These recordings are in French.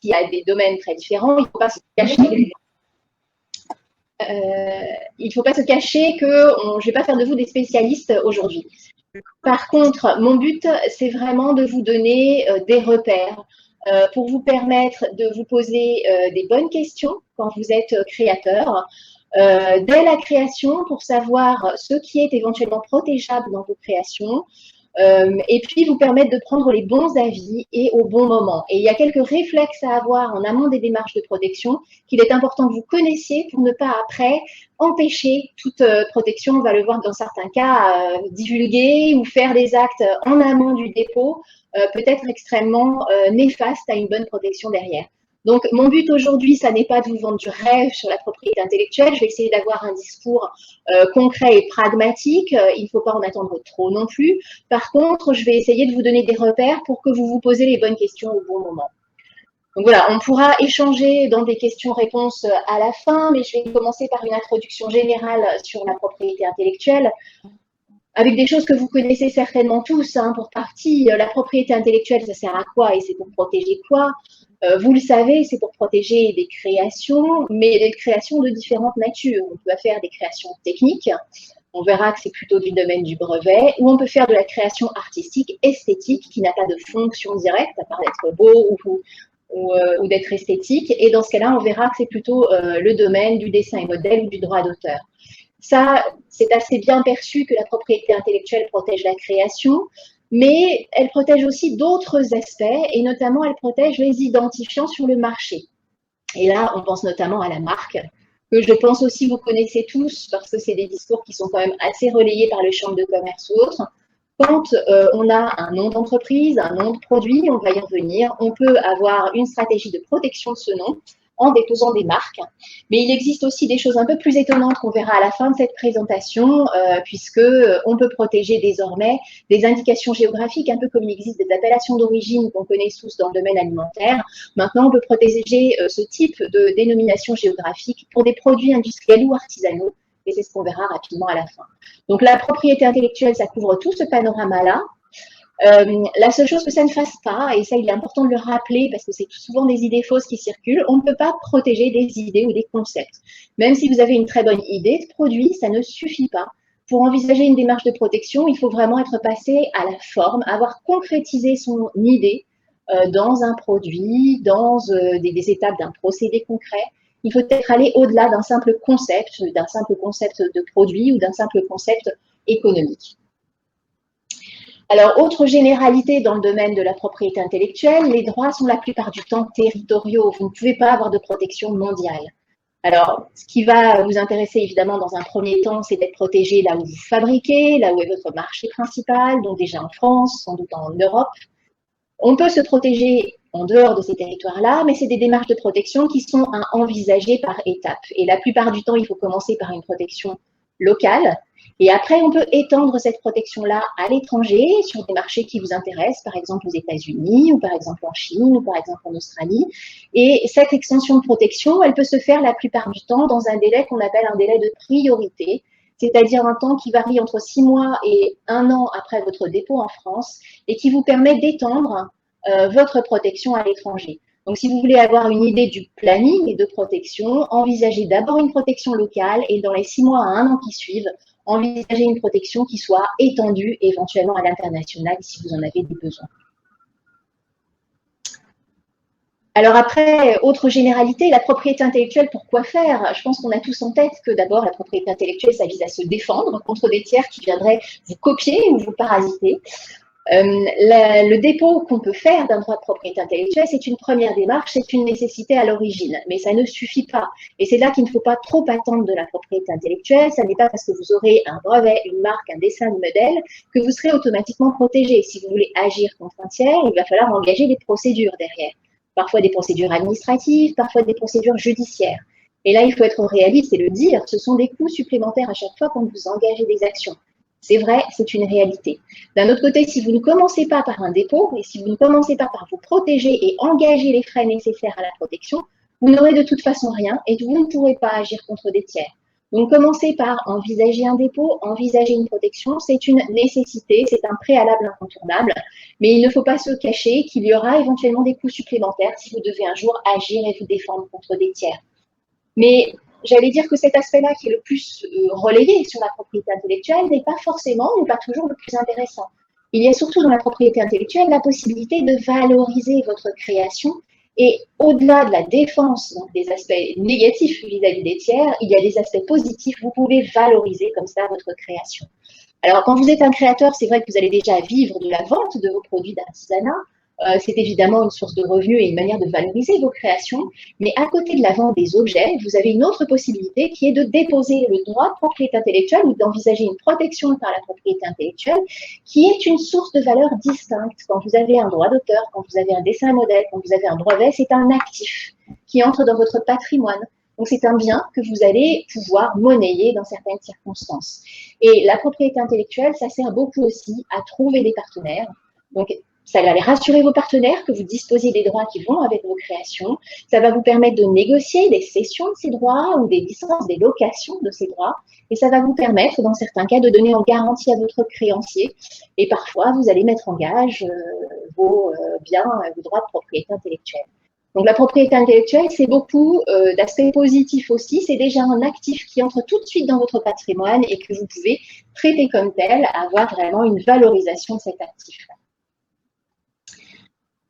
qui a des domaines très différents, il ne faut pas se cacher. Il ne faut pas se cacher que je ne vais pas faire de vous des spécialistes aujourd'hui. Par contre, mon but, c'est vraiment de vous donner des repères pour vous permettre de vous poser des bonnes questions quand vous êtes créateur, dès la création pour savoir ce qui est éventuellement protégeable dans vos créations, et puis vous permettre de prendre les bons avis et au bon moment. Et il y a quelques réflexes à avoir en amont des démarches de protection qu'il est important que vous connaissiez pour ne pas après empêcher toute protection. On va le voir dans certains cas, divulguer ou faire des actes en amont du dépôt peut être extrêmement néfaste à une bonne protection derrière. Donc, mon but aujourd'hui, ça n'est pas de vous vendre du rêve sur la propriété intellectuelle. Je vais essayer d'avoir un discours concret et pragmatique. Il ne faut pas en attendre trop non plus. Par contre, je vais essayer de vous donner des repères pour que vous vous posez les bonnes questions au bon moment. Donc voilà, on pourra échanger dans des questions-réponses à la fin, mais je vais commencer par une introduction générale sur la propriété intellectuelle, avec des choses que vous connaissez certainement tous, hein, pour partie. La propriété intellectuelle, ça sert à quoi et c'est pour protéger quoi? Vous le savez, c'est pour protéger des créations, mais des créations de différentes natures. On peut faire des créations techniques, on verra que c'est plutôt du domaine du brevet, ou on peut faire de la création artistique, esthétique, qui n'a pas de fonction directe, à part d'être beau ou d'être esthétique. Et dans ce cas-là, on verra que c'est plutôt le domaine du dessin et modèle ou du droit d'auteur. Ça, c'est assez bien perçu que la propriété intellectuelle protège la création, mais elle protège aussi d'autres aspects, et notamment elle protège les identifiants sur le marché. Et là, on pense notamment à la marque, que je pense aussi vous connaissez tous, parce que c'est des discours qui sont quand même assez relayés par les chambres de commerce ou autres. Quand on a un nom d'entreprise, un nom de produit, on va y revenir, on peut avoir une stratégie de protection de ce nom en déposant des marques. Mais il existe aussi des choses un peu plus étonnantes qu'on verra à la fin de cette présentation, puisqu'on peut protéger désormais des indications géographiques, un peu comme il existe des appellations d'origine qu'on connaît tous dans le domaine alimentaire. Maintenant, on peut protéger ce type de dénomination géographique pour des produits industriels ou artisanaux, et c'est ce qu'on verra rapidement à la fin. Donc, la propriété intellectuelle, ça couvre tout ce panorama-là. La seule chose que ça ne fasse pas, et ça il est important de le rappeler parce que c'est souvent des idées fausses qui circulent, on ne peut pas protéger des idées ou des concepts. Même si vous avez une très bonne idée de produit, ça ne suffit pas. Pour envisager une démarche de protection, il faut vraiment être passé à la forme, avoir concrétisé son idée dans un produit, dans des étapes d'un procédé concret. Il faut être allé au-delà d'un simple concept de produit ou d'un simple concept économique. Alors, autre généralité dans le domaine de la propriété intellectuelle, les droits sont la plupart du temps territoriaux. Vous ne pouvez pas avoir de protection mondiale. Alors, ce qui va vous intéresser évidemment dans un premier temps, c'est d'être protégé là où vous fabriquez, là où est votre marché principal, donc déjà en France, sans doute en Europe. On peut se protéger en dehors de ces territoires-là, mais c'est des démarches de protection qui sont à envisager par étapes. Et la plupart du temps, il faut commencer par une protection locale. Et après, on peut étendre cette protection-là à l'étranger, sur des marchés qui vous intéressent, par exemple aux États-Unis, ou par exemple en Chine, ou par exemple en Australie. Et cette extension de protection, elle peut se faire la plupart du temps dans un délai qu'on appelle un délai de priorité, c'est-à-dire un temps qui varie entre 6 mois et 1 an après votre dépôt en France, et qui vous permet d'étendre votre protection à l'étranger. Donc, si vous voulez avoir une idée du planning de protection, envisagez d'abord une protection locale, et dans les 6 mois à 1 an qui suivent, envisager une protection qui soit étendue éventuellement à l'international si vous en avez des besoins. Alors après, autre généralité, la propriété intellectuelle, pourquoi faire? Je pense qu'on a tous en tête que d'abord, la propriété intellectuelle, ça vise à se défendre contre des tiers qui viendraient vous copier ou vous parasiter. Le dépôt qu'on peut faire d'un droit de propriété intellectuelle, c'est une première démarche, c'est une nécessité à l'origine, mais ça ne suffit pas. Et c'est là qu'il ne faut pas trop attendre de la propriété intellectuelle. Ça n'est pas parce que vous aurez un brevet, une marque, un dessin de modèle que vous serez automatiquement protégé. Si vous voulez agir contre un tiers, il va falloir engager des procédures derrière. Parfois des procédures administratives, parfois des procédures judiciaires. Et là, il faut être réaliste et le dire, ce sont des coûts supplémentaires à chaque fois quand vous engagez des actions. C'est vrai, c'est une réalité. D'un autre côté, si vous ne commencez pas par un dépôt et si vous ne commencez pas par vous protéger et engager les frais nécessaires à la protection, vous n'aurez de toute façon rien et vous ne pourrez pas agir contre des tiers. Donc, commencez par envisager un dépôt, envisager une protection, c'est une nécessité, c'est un préalable incontournable, mais il ne faut pas se cacher qu'il y aura éventuellement des coûts supplémentaires si vous devez un jour agir et vous défendre contre des tiers. Mais j'allais dire que cet aspect-là qui est le plus relayé sur la propriété intellectuelle n'est pas forcément ou pas toujours le plus intéressant. Il y a surtout dans la propriété intellectuelle la possibilité de valoriser votre création et au-delà de la défense, donc des aspects négatifs vis-à-vis des tiers, il y a des aspects positifs. Vous pouvez valoriser comme ça votre création. Alors, quand vous êtes un créateur, c'est vrai que vous allez déjà vivre de la vente de vos produits d'artisanat. C'est évidemment une source de revenus et une manière de valoriser vos créations. Mais à côté de la vente des objets, vous avez une autre possibilité qui est de déposer le droit de propriété intellectuelle ou d'envisager une protection par la propriété intellectuelle qui est une source de valeur distincte. Quand vous avez un droit d'auteur, quand vous avez un dessin modèle, quand vous avez un brevet, c'est un actif qui entre dans votre patrimoine. Donc, c'est un bien que vous allez pouvoir monnayer dans certaines circonstances. Et la propriété intellectuelle, ça sert beaucoup aussi à trouver des partenaires. Donc, ça va aller rassurer vos partenaires que vous disposez des droits qui vont avec vos créations. Ça va vous permettre de négocier des cessions de ces droits ou des licences, des locations de ces droits. Et ça va vous permettre, dans certains cas, de donner en garantie à votre créancier. Et parfois, vous allez mettre en gage vos biens, vos droits de propriété intellectuelle. Donc, la propriété intellectuelle, c'est beaucoup d'aspects positifs aussi. C'est déjà un actif qui entre tout de suite dans votre patrimoine et que vous pouvez traiter comme tel, avoir vraiment une valorisation de cet actif.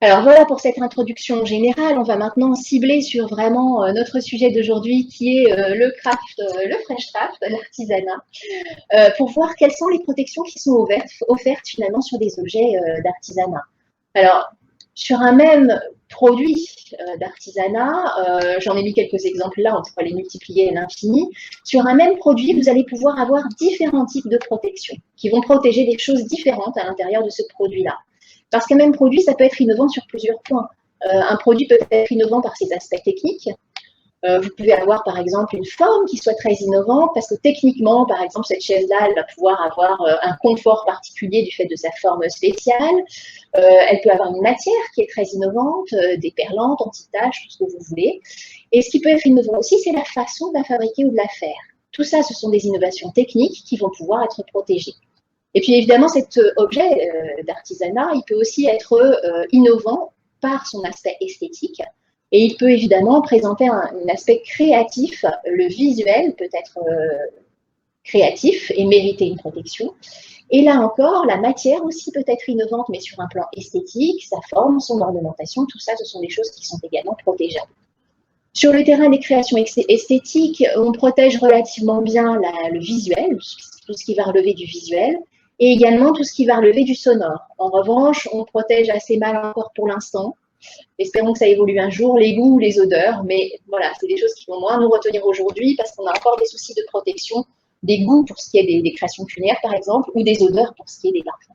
Alors voilà pour cette introduction générale. On va maintenant cibler sur vraiment notre sujet d'aujourd'hui qui est le craft, le French craft, l'artisanat, pour voir quelles sont les protections qui sont offertes finalement sur des objets d'artisanat. Alors, sur un même produit d'artisanat, j'en ai mis quelques exemples là, on pourrait les multiplier à l'infini. Sur un même produit, vous allez pouvoir avoir différents types de protections qui vont protéger des choses différentes à l'intérieur de ce produit-là. Parce qu'un même produit, ça peut être innovant sur plusieurs points. Un produit peut être innovant par ses aspects techniques. Vous pouvez avoir, par exemple, une forme qui soit très innovante parce que techniquement, par exemple, cette chaise-là, elle va pouvoir avoir un confort particulier du fait de sa forme spéciale. Elle peut avoir une matière qui est très innovante, déperlante, anti-tache, tout ce que vous voulez. Et ce qui peut être innovant aussi, c'est la façon de la fabriquer ou de la faire. Tout ça, ce sont des innovations techniques qui vont pouvoir être protégées. Et puis évidemment, cet objet d'artisanat, il peut aussi être innovant par son aspect esthétique et il peut évidemment présenter un aspect créatif. Le visuel peut être créatif et mériter une protection. Et là encore, la matière aussi peut être innovante, mais sur un plan esthétique, sa forme, son ornementation, tout ça, ce sont des choses qui sont également protégeables. Sur le terrain des créations esthétiques, on protège relativement bien le visuel, tout ce qui va relever du visuel, et également tout ce qui va relever du sonore. En revanche, on protège assez mal encore pour l'instant. Espérons que ça évolue un jour, les goûts, les odeurs, mais voilà, c'est des choses qui vont moins nous retenir aujourd'hui parce qu'on a encore des soucis de protection des goûts pour ce qui est des créations culinaires, par exemple, ou des odeurs pour ce qui est des parfums.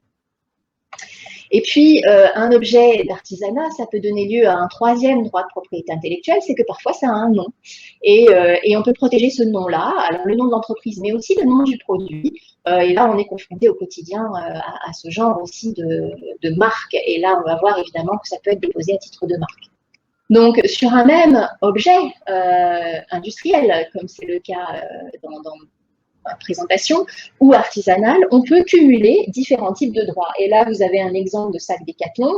Et puis, un objet d'artisanat, ça peut donner lieu à un troisième droit de propriété intellectuelle, c'est que parfois ça a un nom. Et on peut protéger ce nom-là, alors le nom de l'entreprise, mais aussi le nom du produit. Et là, on est confronté au quotidien à ce genre aussi de marque. Et là, on va voir évidemment que ça peut être déposé à titre de marque. Donc, sur un même objet industriel, comme c'est le cas dans présentation ou artisanale, on peut cumuler différents types de droits. Et là, vous avez un exemple de sac Décathlon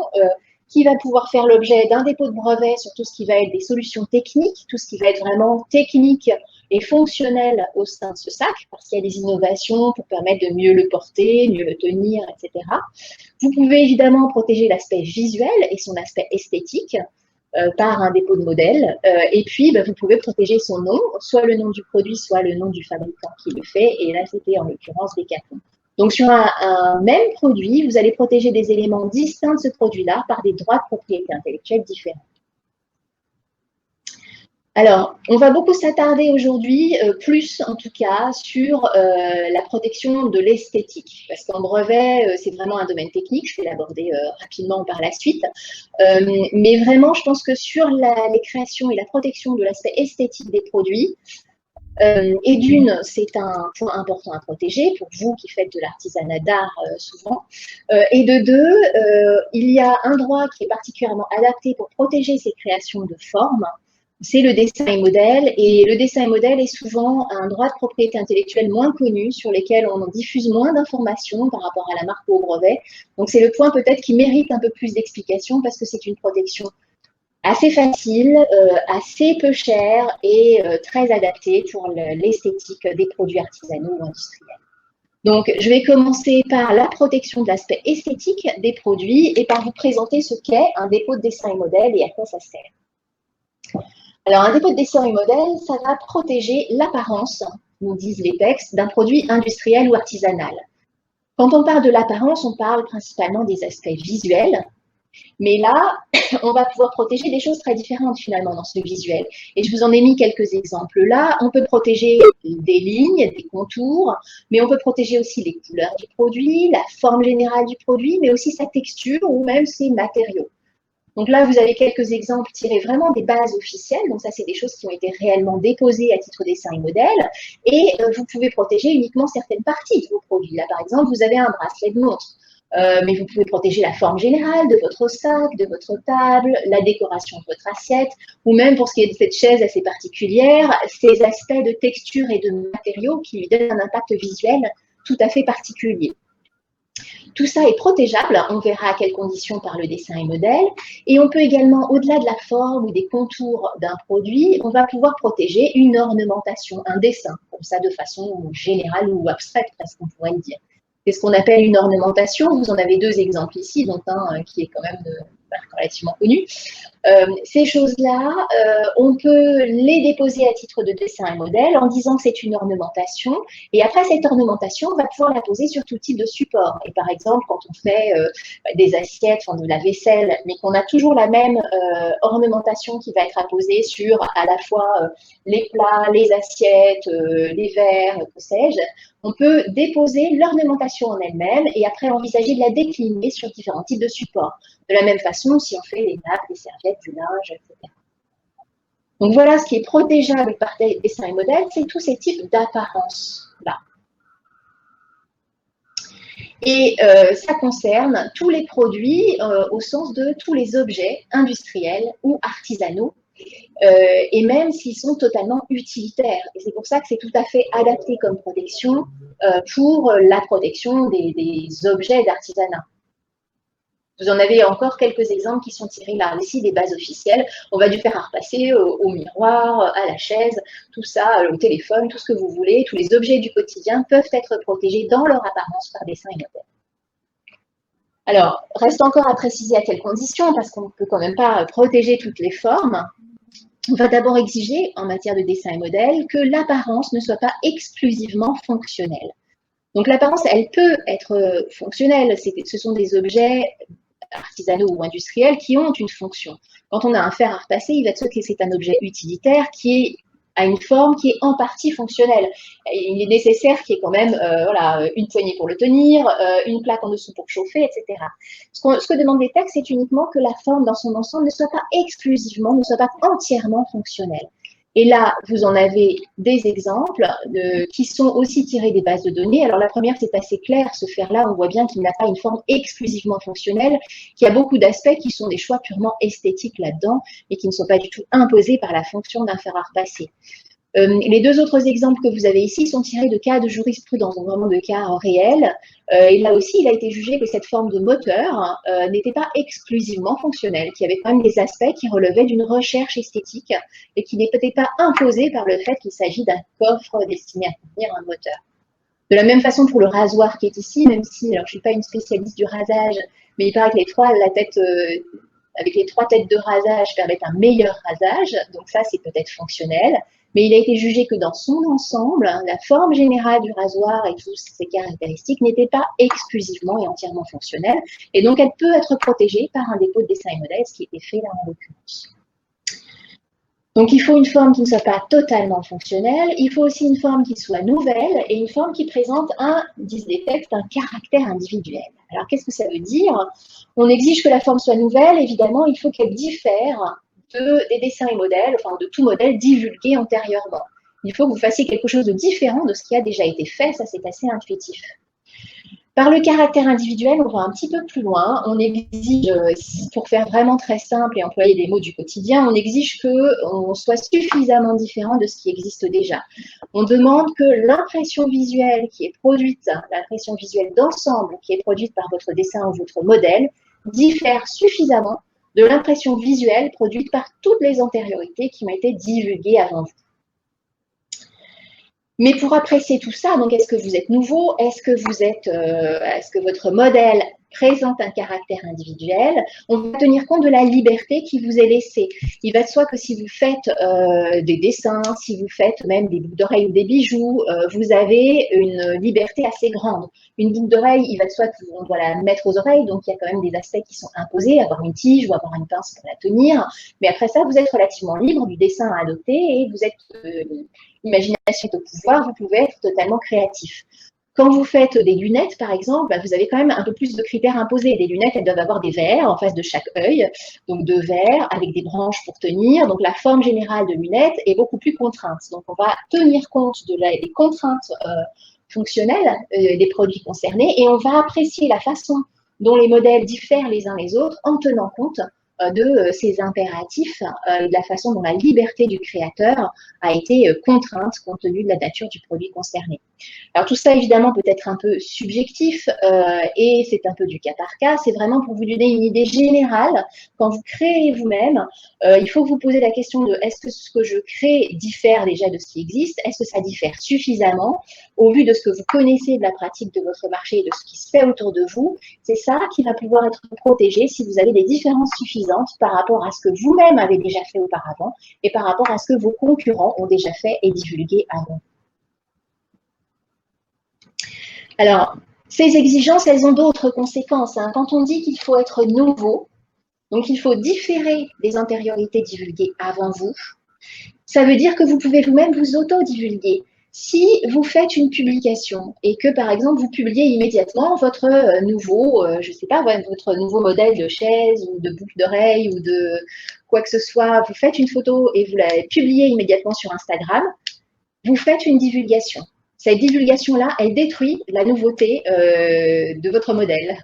qui va pouvoir faire l'objet d'un dépôt de brevet sur tout ce qui va être des solutions techniques, tout ce qui va être vraiment technique et fonctionnel au sein de ce sac, parce qu'il y a des innovations pour permettre de mieux le porter, mieux le tenir, etc. Vous pouvez évidemment protéger l'aspect visuel et son aspect esthétique, par un dépôt de modèle. Et puis, vous pouvez protéger son nom, soit le nom du produit, soit le nom du fabricant qui le fait. Et là, c'était en l'occurrence Décathlon. Donc, sur un même produit, vous allez protéger des éléments distincts de ce produit-là par des droits de propriété intellectuelle différents. Alors, on va beaucoup s'attarder aujourd'hui, plus en tout cas, sur la protection de l'esthétique. Parce qu'en brevet, c'est vraiment un domaine technique, je vais l'aborder rapidement par la suite. Mais vraiment, je pense que sur les créations et la protection de l'aspect esthétique des produits, et d'une, c'est un point important à protéger pour vous qui faites de l'artisanat d'art souvent. Et de deux, il y a un droit qui est particulièrement adapté pour protéger ces créations de forme. c'est le dessin et modèle. Et le dessin et modèle est souvent un droit de propriété intellectuelle moins connu, sur lesquels on en diffuse moins d'informations par rapport à la marque ou au brevet. Donc c'est le point peut-être qui mérite un peu plus d'explication, parce que c'est une protection assez facile, assez peu chère et très adaptée pour l'esthétique des produits artisanaux ou industriels. Donc, je vais commencer par la protection de l'aspect esthétique des produits et par vous présenter ce qu'est un dépôt de dessin et modèle et à quoi ça sert. Alors, un dépôt de dessin et modèle, ça va protéger l'apparence, nous disent les textes, d'un produit industriel ou artisanal. Quand on parle de l'apparence, on parle principalement des aspects visuels, mais là, on va pouvoir protéger des choses très différentes finalement dans ce visuel. Et je vous en ai mis quelques exemples là. On peut protéger des lignes, des contours, mais on peut protéger aussi les couleurs du produit, la forme générale du produit, mais aussi sa texture ou même ses matériaux. Donc là, vous avez quelques exemples tirés vraiment des bases officielles. Donc ça, c'est des choses qui ont été réellement déposées à titre dessin et modèle. Et vous pouvez protéger uniquement certaines parties de vos produits. Là, par exemple, vous avez un bracelet de montre. Mais vous pouvez protéger la forme générale de votre sac, de votre table, la décoration de votre assiette, ou même pour ce qui est de cette chaise assez particulière, ces aspects de texture et de matériaux qui lui donnent un impact visuel tout à fait particulier. Tout ça est protégeable, on verra à quelles conditions par le dessin et modèle, et on peut également, au-delà de la forme ou des contours d'un produit, on va pouvoir protéger une ornementation, un dessin, comme ça de façon générale ou abstraite, presque on pourrait le dire. C'est ce qu'on appelle une ornementation. Vous en avez deux exemples ici, dont un qui est quand même relativement connu. Ces choses-là, on peut les déposer à titre de dessin et modèle en disant que c'est une ornementation. Et après cette ornementation, on va pouvoir la poser sur tout type de support. Et par exemple, quand on fait des assiettes, enfin de la vaisselle, mais qu'on a toujours la même ornementation qui va être apposée sur à la fois les plats, les assiettes, les verres, que sais-je, on peut déposer l'ornementation en elle-même et après envisager de la décliner sur différents types de supports. De la même façon, si on fait des nappes, des serviettes, du linge, etc. Donc voilà, ce qui est protégeable par dessin et modèle, c'est tous ces types d'apparence-là. Et ça concerne tous les produits au sens de tous les objets industriels ou artisanaux, et même s'ils sont totalement utilitaires. Et c'est pour ça que c'est tout à fait adapté comme protection pour la protection des objets d'artisanat. Vous en avez encore quelques exemples qui sont tirés là aussi des bases officielles. On va du fer à repasser au miroir, à la chaise, tout ça, au téléphone, tout ce que vous voulez. Tous les objets du quotidien peuvent être protégés dans leur apparence par dessin et modèle. Alors, reste encore à préciser à quelles conditions, parce qu'on ne peut quand même pas protéger toutes les formes. On va d'abord exiger, en matière de dessin et modèle, que l'apparence ne soit pas exclusivement fonctionnelle. Donc l'apparence, elle peut être fonctionnelle. Ce sont des objets artisanaux ou industriels qui ont une fonction. Quand on a un fer à repasser, il va de soi que c'est un objet utilitaire qui a une forme qui est en partie fonctionnelle. Il est nécessaire qu'il y ait quand même voilà, une poignée pour le tenir, une plaque en dessous pour chauffer, etc. Ce que demandent les textes, c'est uniquement que la forme dans son ensemble ne soit pas exclusivement, ne soit pas entièrement fonctionnelle. Et là, vous en avez des exemples qui sont aussi tirés des bases de données. Alors la première, c'est assez clair, ce fer-là, on voit bien qu'il n'a pas une forme exclusivement fonctionnelle, qu'il y a beaucoup d'aspects qui sont des choix purement esthétiques là-dedans et qui ne sont pas du tout imposés par la fonction d'un fer à repasser. Les deux autres exemples que vous avez ici sont tirés de cas de jurisprudence, donc vraiment de cas réels. Et là aussi, il a été jugé que cette forme de moteur n'était pas exclusivement fonctionnelle, qu'il y avait quand même des aspects qui relevaient d'une recherche esthétique et qui n'étaient pas imposés par le fait qu'il s'agit d'un coffre destiné à contenir un moteur. De la même façon pour le rasoir qui est ici, même si alors, je ne suis pas une spécialiste du rasage, mais il paraît que avec les trois têtes de rasage permettent un meilleur rasage, donc ça c'est peut-être fonctionnel, mais il a été jugé que dans son ensemble, la forme générale du rasoir et toutes ses caractéristiques n'étaient pas exclusivement et entièrement fonctionnelles, et donc elle peut être protégée par un dépôt de dessin et modèle, ce qui était fait là en l'occurrence. Donc, il faut une forme qui ne soit pas totalement fonctionnelle, il faut aussi une forme qui soit nouvelle et une forme qui présente disent les textes, un caractère individuel. Alors, qu'est-ce que ça veut dire? On exige que la forme soit nouvelle, évidemment, il faut qu'elle diffère des dessins et modèles, enfin de tout modèle divulgué antérieurement. Il faut que vous fassiez quelque chose de différent de ce qui a déjà été fait, ça c'est assez intuitif. Par le caractère individuel, on va un petit peu plus loin. On exige, pour faire vraiment très simple et employer des mots du quotidien, on exige qu'on soit suffisamment différent de ce qui existe déjà. On demande que l'impression visuelle qui est produite, l'impression visuelle d'ensemble qui est produite par votre dessin ou votre modèle, diffère suffisamment de l'impression visuelle produite par toutes les antériorités qui ont été divulguées avant vous. Mais pour apprécier tout ça, donc est-ce que vous êtes nouveau? Est-ce que votre modèle présente un caractère individuel? On va tenir compte de la liberté qui vous est laissée. Il va de soi que si vous faites des dessins, si vous faites même des boucles d'oreilles ou des bijoux, vous avez une liberté assez grande. Une boucle d'oreille, il va de soi qu'on doit la mettre aux oreilles, donc il y a quand même des aspects qui sont imposés, avoir une tige ou avoir une pince pour la tenir. Mais après ça, vous êtes relativement libre du dessin à adopter et vous êtes l'imagination est au pouvoir, vous pouvez être totalement créatif. Quand vous faites des lunettes, par exemple, vous avez quand même un peu plus de critères imposés. Les lunettes, elles doivent avoir des verres en face de chaque œil, donc deux verres avec des branches pour tenir. Donc la forme générale de lunettes est beaucoup plus contrainte. Donc on va tenir compte des contraintes fonctionnelles des produits concernés et on va apprécier la façon dont les modèles diffèrent les uns les autres en tenant compte de ces impératifs, de la façon dont la liberté du créateur a été contrainte compte tenu de la nature du produit concerné. Alors tout ça évidemment peut être un peu subjectif et c'est un peu du cas par cas, c'est vraiment pour vous donner une idée générale. Quand vous créez vous-même, il faut que vous posez la question de est-ce que ce que je crée diffère déjà de ce qui existe? Est-ce que ça diffère suffisamment au vu de ce que vous connaissez de la pratique de votre marché et de ce qui se fait autour de vous? C'est ça qui va pouvoir être protégé si vous avez des différences suffisantes par rapport à ce que vous-même avez déjà fait auparavant et par rapport à ce que vos concurrents ont déjà fait et divulgué avant. Alors, ces exigences, elles ont d'autres conséquences. Quand on dit qu'il faut être nouveau, donc il faut différer des antériorités divulguées avant vous, ça veut dire que vous pouvez vous-même vous auto-divulguer. Si vous faites une publication et que, par exemple, vous publiez immédiatement votre nouveau, je ne sais pas, votre nouveau modèle de chaise ou de boucle d'oreille ou de quoi que ce soit, vous faites une photo et vous la publiez immédiatement sur Instagram, vous faites une divulgation. Cette divulgation-là, elle détruit la nouveauté de votre modèle.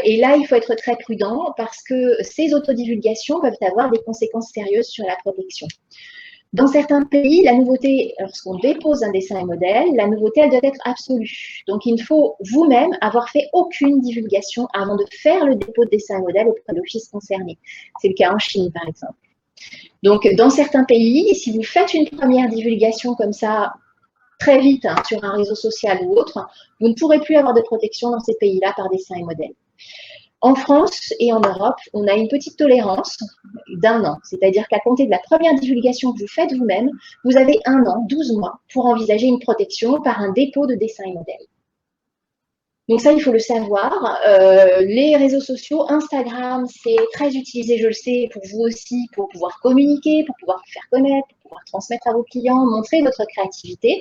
Et là, il faut être très prudent parce que ces autodivulgations peuvent avoir des conséquences sérieuses sur la protection. Dans certains pays, la nouveauté, lorsqu'on dépose un dessin et modèle, la nouveauté, elle doit être absolue. Donc, il ne faut vous-même avoir fait aucune divulgation avant de faire le dépôt de dessin et modèle auprès de l'office concerné. C'est le cas en Chine, par exemple. Donc, dans certains pays, si vous faites une première divulgation comme ça, très vite sur un réseau social ou autre, vous ne pourrez plus avoir de protection dans ces pays-là par dessin et modèle. En France et en Europe, on a une petite tolérance d'1 an. C'est-à-dire qu'à compter de la première divulgation que vous faites vous-même, vous avez 1 an, 12 mois, pour envisager une protection par un dépôt de dessin et modèle. Donc ça, il faut le savoir. Les réseaux sociaux, Instagram, c'est très utilisé, je le sais, pour vous aussi, pour pouvoir communiquer, pour pouvoir vous faire connaître, pour pouvoir transmettre à vos clients, montrer votre créativité.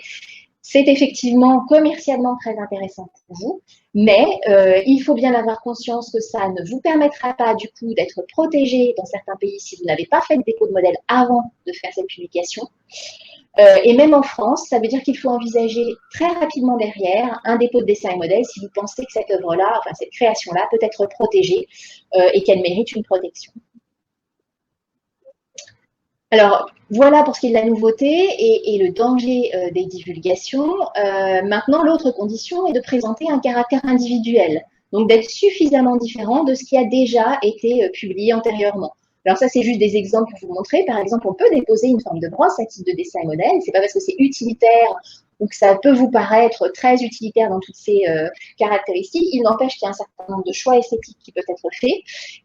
C'est effectivement commercialement très intéressant pour vous, mais il faut bien avoir conscience que ça ne vous permettra pas du coup d'être protégé dans certains pays si vous n'avez pas fait de dépôt de modèle avant de faire cette publication. Et même en France, ça veut dire qu'il faut envisager très rapidement derrière un dépôt de dessin et modèle si vous pensez que cette œuvre-là, enfin cette création-là peut être protégée et qu'elle mérite une protection. Alors, voilà pour ce qui est de la nouveauté et le danger des divulgations. Maintenant, l'autre condition est de présenter un caractère individuel, donc d'être suffisamment différent de ce qui a déjà été publié antérieurement. Alors ça, c'est juste des exemples pour vous montrer. Par exemple, on peut déposer une forme de brosse à titre de dessin et modèle. C'est pas parce que c'est utilitaire ou que ça peut vous paraître très utilitaire dans toutes ces caractéristiques. Il n'empêche qu'il y a un certain nombre de choix esthétiques qui peuvent être faits.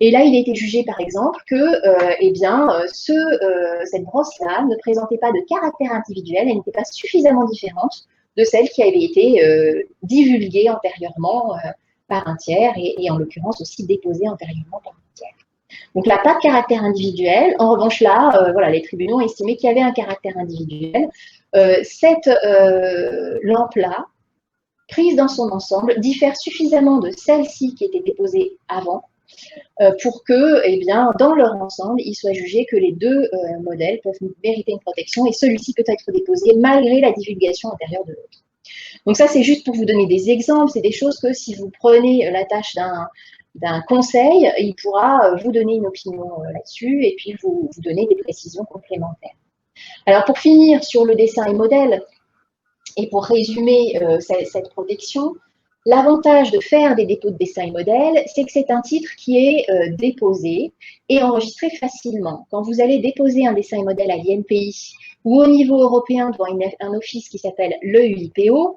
Et là, il a été jugé, par exemple, que cette brosse-là ne présentait pas de caractère individuel, elle n'était pas suffisamment différente de celle qui avait été divulguée antérieurement par un tiers et en l'occurrence aussi déposée antérieurement par un tiers. Donc là, pas de caractère individuel. En revanche, là, voilà, les tribunaux ont estimé qu'il y avait un caractère individuel. Cette lampe-là, prise dans son ensemble, diffère suffisamment de celle-ci qui était déposée avant pour que, eh bien, dans leur ensemble, il soit jugé que les deux modèles peuvent mériter une protection et celui-ci peut être déposé malgré la divulgation antérieure de l'autre. Donc ça, c'est juste pour vous donner des exemples, c'est des choses que si vous prenez la tâche d'un conseil, il pourra vous donner une opinion là-dessus et puis vous donner des précisions complémentaires. Alors pour finir sur le dessin et modèle, et pour résumer cette protection, l'avantage de faire des dépôts de dessin et modèle, c'est que c'est un titre qui est déposé et enregistré facilement. Quand vous allez déposer un dessin et modèle à l'INPI ou au niveau européen devant un office qui s'appelle l'EUIPO,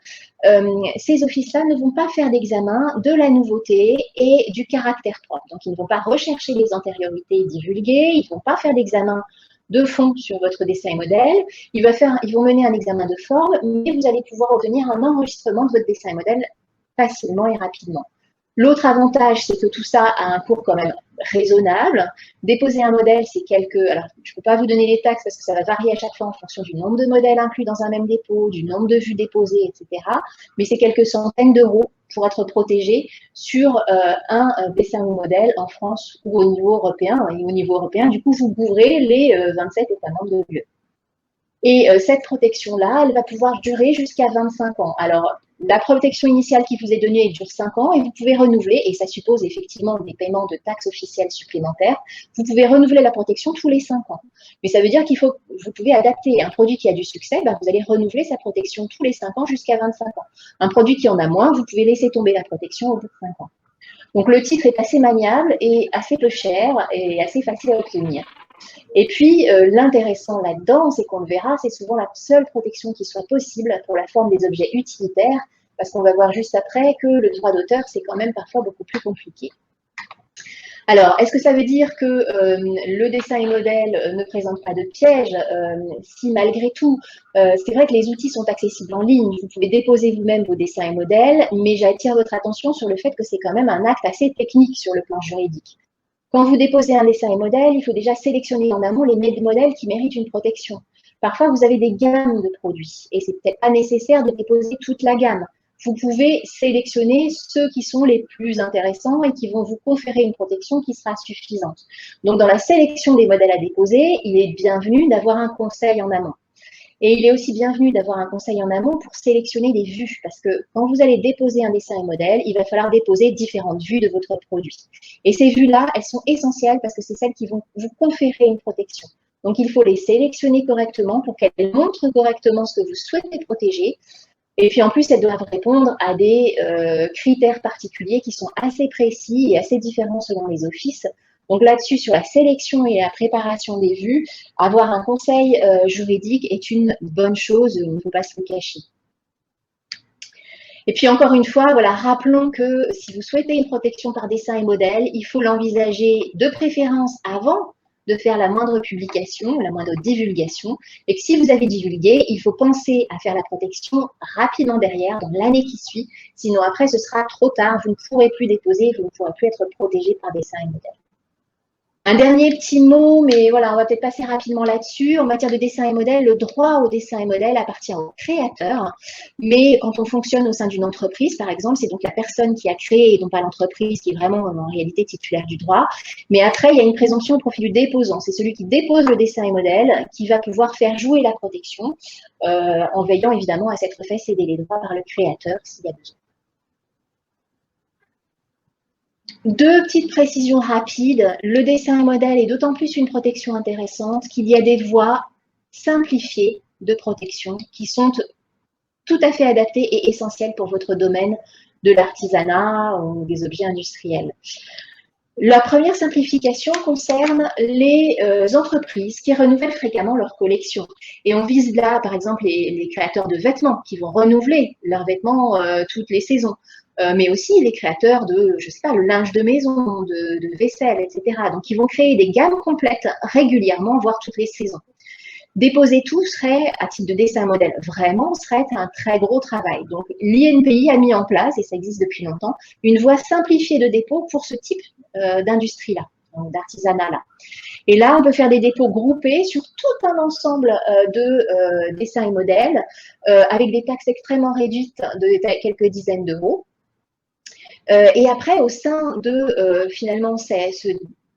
ces offices-là ne vont pas faire d'examen de la nouveauté et du caractère propre. Donc, ils ne vont pas rechercher les antériorités divulguées, ils ne vont pas faire d'examen de fond sur votre dessin et modèle. Ils vont mener un examen de forme, mais vous allez pouvoir obtenir un enregistrement de votre dessin et modèle facilement et rapidement. L'autre avantage, c'est que tout ça a un coût quand même raisonnable. Déposer un modèle, c'est alors je ne peux pas vous donner les taxes parce que ça va varier à chaque fois en fonction du nombre de modèles inclus dans un même dépôt, du nombre de vues déposées, etc. Mais c'est quelques centaines d'euros pour être protégé sur un dessin ou modèle en France ou au niveau européen. Et au niveau européen, du coup, vous couvrez les 27 États membres de l'UE. Et cette protection-là, elle va pouvoir durer jusqu'à 25 ans. Alors, la protection initiale qui vous est donnée dure 5 ans et vous pouvez renouveler, et ça suppose effectivement des paiements de taxes officielles supplémentaires, vous pouvez renouveler la protection tous les 5 ans. Mais ça veut dire qu'il faut, vous pouvez adapter un produit qui a du succès, vous allez renouveler sa protection tous les 5 ans jusqu'à 25 ans. Un produit qui en a moins, vous pouvez laisser tomber la protection au bout de 5 ans. Donc le titre est assez maniable et assez peu cher et assez facile à obtenir. Et puis, l'intéressant là-dedans, c'est qu'on le verra, c'est souvent la seule protection qui soit possible pour la forme des objets utilitaires, parce qu'on va voir juste après que le droit d'auteur, c'est quand même parfois beaucoup plus compliqué. Alors, est-ce que ça veut dire que le dessin et modèle ne présente pas de piège si malgré tout, c'est vrai que les outils sont accessibles en ligne, vous pouvez déposer vous-même vos dessins et modèles, mais j'attire votre attention sur le fait que c'est quand même un acte assez technique sur le plan juridique. Quand vous déposez un dessin et modèle, il faut déjà sélectionner en amont les modèles qui méritent une protection. Parfois, vous avez des gammes de produits et c'est peut-être pas nécessaire de déposer toute la gamme. Vous pouvez sélectionner ceux qui sont les plus intéressants et qui vont vous conférer une protection qui sera suffisante. Donc, dans la sélection des modèles à déposer, il est bienvenu d'avoir un conseil en amont. Et il est aussi bienvenu d'avoir un conseil en amont pour sélectionner des vues, parce que quand vous allez déposer un dessin et modèle, il va falloir déposer différentes vues de votre produit. Et ces vues-là, elles sont essentielles parce que c'est celles qui vont vous conférer une protection. Donc, il faut les sélectionner correctement pour qu'elles montrent correctement ce que vous souhaitez protéger. Et puis, en plus, elles doivent répondre à des critères particuliers qui sont assez précis et assez différents selon les offices. Donc là-dessus, sur la sélection et la préparation des vues, avoir un conseil juridique est une bonne chose, il ne faut pas se le cacher. Et puis encore une fois, voilà, rappelons que si vous souhaitez une protection par dessin et modèle, il faut l'envisager de préférence avant de faire la moindre publication, la moindre divulgation, et que si vous avez divulgué, il faut penser à faire la protection rapidement derrière, dans l'année qui suit, sinon après ce sera trop tard, vous ne pourrez plus déposer, vous ne pourrez plus être protégé par dessin et modèle. Un dernier petit mot, mais voilà, on va peut-être passer rapidement là-dessus. En matière de dessin et modèle, le droit au dessin et modèle appartient au créateur. Mais quand on fonctionne au sein d'une entreprise, par exemple, c'est donc la personne qui a créé et non pas l'entreprise qui est vraiment en réalité titulaire du droit. Mais après, il y a une présomption au profit du déposant. C'est celui qui dépose le dessin et modèle qui va pouvoir faire jouer la protection en veillant évidemment à s'être fait céder les droits par le créateur s'il y a besoin. Deux petites précisions rapides. Le dessin et modèle est d'autant plus une protection intéressante qu'il y a des voies simplifiées de protection qui sont tout à fait adaptées et essentielles pour votre domaine de l'artisanat ou des objets industriels. La première simplification concerne les entreprises qui renouvellent fréquemment leur collection. Et on vise là, par exemple, les créateurs de vêtements qui vont renouveler leurs vêtements toutes les saisons. Mais aussi les créateurs de, je sais pas, le linge de maison, de vaisselle, etc. Donc, ils vont créer des gammes complètes régulièrement, voire toutes les saisons. Déposer tout serait, à titre de dessin modèle, vraiment serait un très gros travail. Donc, l'INPI a mis en place, et ça existe depuis longtemps, une voie simplifiée de dépôt pour ce type d'industrie-là, d'artisanat-là. Et là, on peut faire des dépôts groupés sur tout un ensemble de dessins et modèles avec des taxes extrêmement réduites de quelques dizaines d'euros. Et après, au sein de finalement ce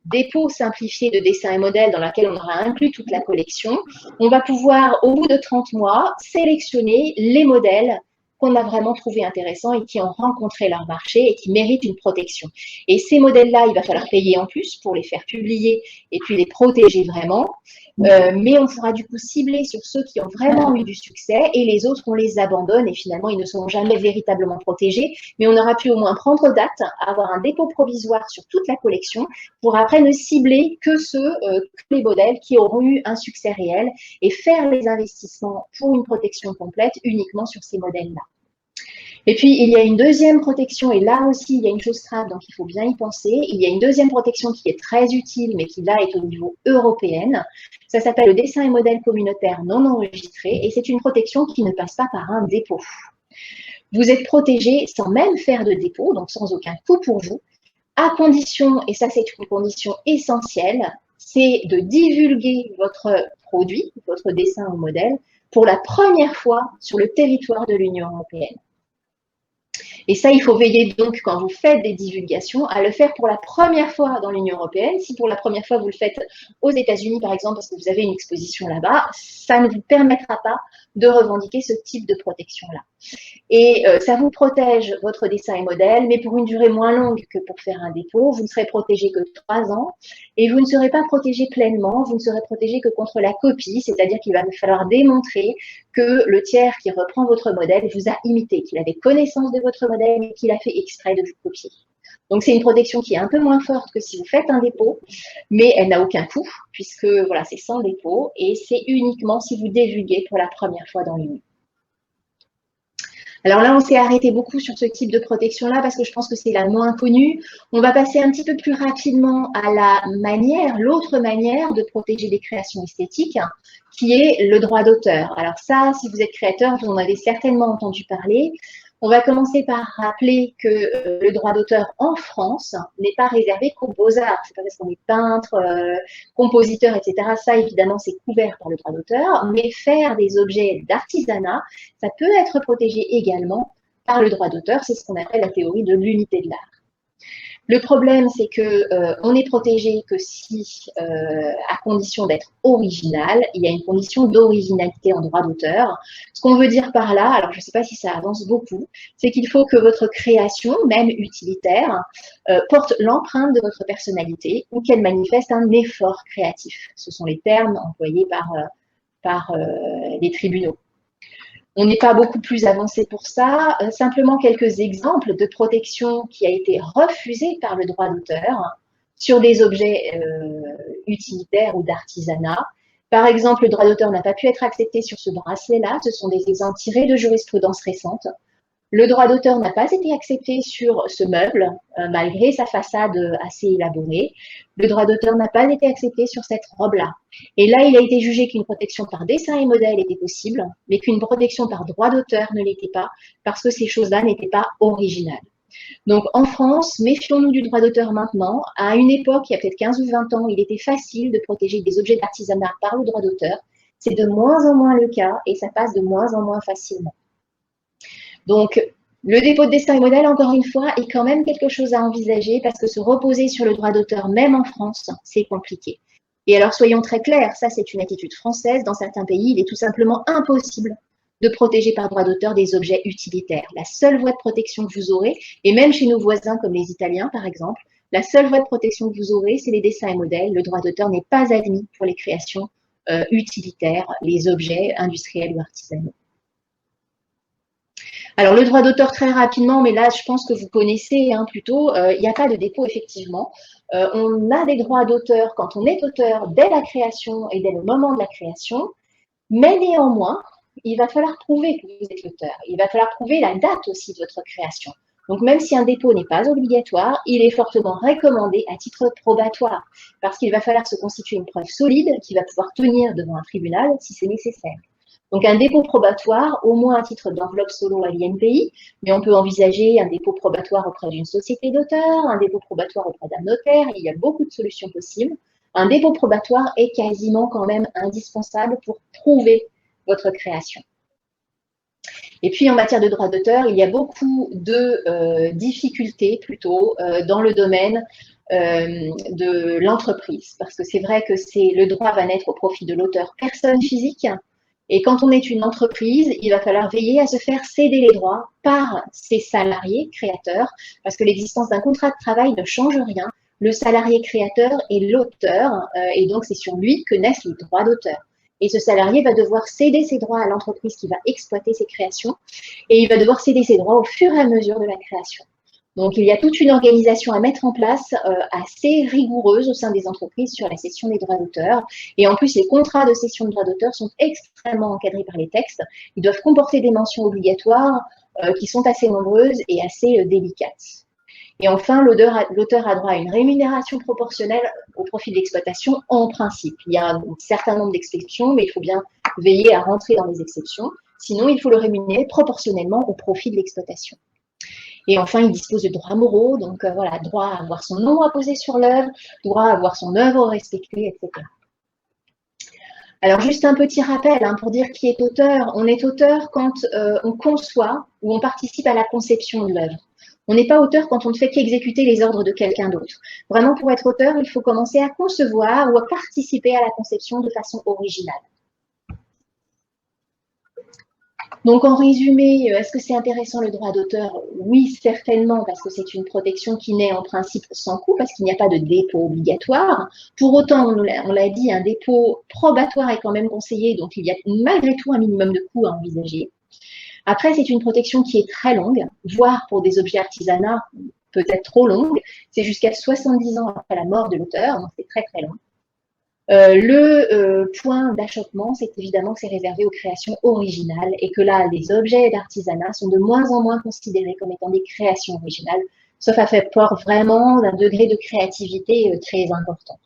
dépôt simplifié de dessins et modèles dans lequel on aura inclus toute la collection, on va pouvoir, au bout de 30 mois, sélectionner les modèles qu'on a vraiment trouvé intéressants et qui ont rencontré leur marché et qui méritent une protection. Et ces modèles-là, il va falloir payer en plus pour les faire publier et puis les protéger vraiment. Mais on pourra du coup cibler sur ceux qui ont vraiment eu du succès et les autres, on les abandonne et finalement, ils ne seront jamais véritablement protégés. Mais on aura pu au moins prendre date, avoir un dépôt provisoire sur toute la collection pour après ne cibler que que les modèles qui auront eu un succès réel et faire les investissements pour une protection complète uniquement sur ces modèles-là. Et puis, il y a une deuxième protection, et là aussi, il y a une chose grave, donc il faut bien y penser. Il y a une deuxième protection qui est très utile, mais qui là est au niveau européen. Ça s'appelle le dessin et modèle communautaire non enregistré, et c'est une protection qui ne passe pas par un dépôt. Vous êtes protégé sans même faire de dépôt, donc sans aucun coût pour vous, à condition, et ça c'est une condition essentielle, c'est de divulguer votre produit, votre dessin ou modèle, pour la première fois sur le territoire de l'Union européenne. Et ça, il faut veiller donc, quand vous faites des divulgations, à le faire pour la première fois dans l'Union européenne. Si pour la première fois, vous le faites aux États-Unis, par exemple, parce que vous avez une exposition là-bas, ça ne vous permettra pas de revendiquer ce type de protection-là. Et ça vous protège votre dessin et modèle, mais pour une durée moins longue que pour faire un dépôt. Vous ne serez protégé que 3 ans et vous ne serez pas protégé pleinement. Vous ne serez protégé que contre la copie, c'est-à-dire qu'il va falloir démontrer que le tiers qui reprend votre modèle vous a imité, qu'il avait connaissance de votre modèle et qu'il a fait exprès de vous copier. Donc, c'est une protection qui est un peu moins forte que si vous faites un dépôt, mais elle n'a aucun coût, puisque voilà, c'est sans dépôt et c'est uniquement si vous divulguez pour la première fois dans l'Union. Alors là, on s'est arrêté beaucoup sur ce type de protection-là parce que je pense que c'est la moins connue. On va passer un petit peu plus rapidement à l'autre manière de protéger les créations esthétiques, qui est le droit d'auteur. Alors ça, si vous êtes créateur, vous en avez certainement entendu parler. On va commencer par rappeler que le droit d'auteur en France n'est pas réservé qu'aux beaux-arts. C'est pas parce qu'on est peintre, compositeur, etc. Ça, évidemment, c'est couvert par le droit d'auteur. Mais faire des objets d'artisanat, ça peut être protégé également par le droit d'auteur. C'est ce qu'on appelle la théorie de l'unité de l'art. Le problème, c'est qu'on n'est protégé que si, à condition d'être original, il y a une condition d'originalité en droit d'auteur. Ce qu'on veut dire par là, alors je ne sais pas si ça avance beaucoup, c'est qu'il faut que votre création, même utilitaire, porte l'empreinte de votre personnalité ou qu'elle manifeste un effort créatif. Ce sont les termes employés par les tribunaux. On n'est pas beaucoup plus avancé pour ça. Simplement quelques exemples de protection qui a été refusée par le droit d'auteur sur des objets utilitaires ou d'artisanat. Par exemple, le droit d'auteur n'a pas pu être accepté sur ce bracelet-là. Ce sont des exemples tirés de jurisprudence récente. Le droit d'auteur n'a pas été accepté sur ce meuble, malgré sa façade assez élaborée. Le droit d'auteur n'a pas été accepté sur cette robe-là. Et là, il a été jugé qu'une protection par dessin et modèle était possible, mais qu'une protection par droit d'auteur ne l'était pas, parce que ces choses-là n'étaient pas originales. Donc, en France, méfions-nous du droit d'auteur maintenant. À une époque, il y a peut-être 15 ou 20 ans, il était facile de protéger des objets d'artisanat par le droit d'auteur. C'est de moins en moins le cas et ça passe de moins en moins facilement. Donc, le dépôt de dessin et modèle, encore une fois, est quand même quelque chose à envisager parce que se reposer sur le droit d'auteur, même en France, c'est compliqué. Et alors, soyons très clairs, ça c'est une attitude française. Dans certains pays, il est tout simplement impossible de protéger par droit d'auteur des objets utilitaires. La seule voie de protection que vous aurez, et même chez nos voisins comme les Italiens par exemple, la seule voie de protection que vous aurez, c'est les dessins et modèles. Le droit d'auteur n'est pas admis pour les créations utilitaires, les objets industriels ou artisanaux. Alors, le droit d'auteur, très rapidement, mais là, je pense que vous connaissez plutôt, il n'y a pas de dépôt, effectivement. On a des droits d'auteur quand on est auteur dès la création et dès le moment de la création, mais néanmoins, il va falloir prouver que vous êtes l'auteur. Il va falloir prouver la date aussi de votre création. Donc, même si un dépôt n'est pas obligatoire, il est fortement recommandé à titre probatoire, parce qu'il va falloir se constituer une preuve solide qui va pouvoir tenir devant un tribunal si c'est nécessaire. Donc, un dépôt probatoire, au moins à titre d'enveloppe solo à l'INPI, mais on peut envisager un dépôt probatoire auprès d'une société d'auteur, un dépôt probatoire auprès d'un notaire, il y a beaucoup de solutions possibles. Un dépôt probatoire est quasiment quand même indispensable pour prouver votre création. Et puis, en matière de droit d'auteur, il y a beaucoup de difficultés plutôt dans le domaine de l'entreprise, parce que c'est vrai que le droit va naître au profit de l'auteur personne physique, Et quand on est une entreprise, il va falloir veiller à se faire céder les droits par ses salariés créateurs, parce que l'existence d'un contrat de travail ne change rien. Le salarié créateur est l'auteur, et donc c'est sur lui que naissent les droits d'auteur. Et ce salarié va devoir céder ses droits à l'entreprise qui va exploiter ses créations, et il va devoir céder ses droits au fur et à mesure de la création. Donc, il y a toute une organisation à mettre en place assez rigoureuse au sein des entreprises sur la cession des droits d'auteur. Et en plus, les contrats de cession de droits d'auteur sont extrêmement encadrés par les textes. Ils doivent comporter des mentions obligatoires qui sont assez nombreuses et assez délicates. Et enfin, l'auteur a droit à une rémunération proportionnelle au profit de l'exploitation en principe. Il y a un certain nombre d'exceptions, mais il faut bien veiller à rentrer dans les exceptions. Sinon, il faut le rémunérer proportionnellement au profit de l'exploitation. Et enfin, il dispose de droits moraux, donc voilà, droit à avoir son nom apposé sur l'œuvre, droit à avoir son œuvre respectée, etc. Alors, juste un petit rappel pour dire qui est auteur. On est auteur quand on conçoit ou on participe à la conception de l'œuvre. On n'est pas auteur quand on ne fait qu'exécuter les ordres de quelqu'un d'autre. Vraiment, pour être auteur, il faut commencer à concevoir ou à participer à la conception de façon originale. Donc, en résumé, est-ce que c'est intéressant le droit d'auteur? Oui, certainement, parce que c'est une protection qui naît en principe sans coût, parce qu'il n'y a pas de dépôt obligatoire. Pour autant, on l'a dit, un dépôt probatoire est quand même conseillé, donc il y a malgré tout un minimum de coûts à envisager. Après, c'est une protection qui est très longue, voire pour des objets artisanaux, peut-être trop longue. C'est jusqu'à 70 ans après la mort de l'auteur, donc c'est très très long. Le point d'achoppement, c'est évidemment que c'est réservé aux créations originales et que là, les objets d'artisanat sont de moins en moins considérés comme étant des créations originales, sauf à faire part vraiment d'un degré de créativité très important.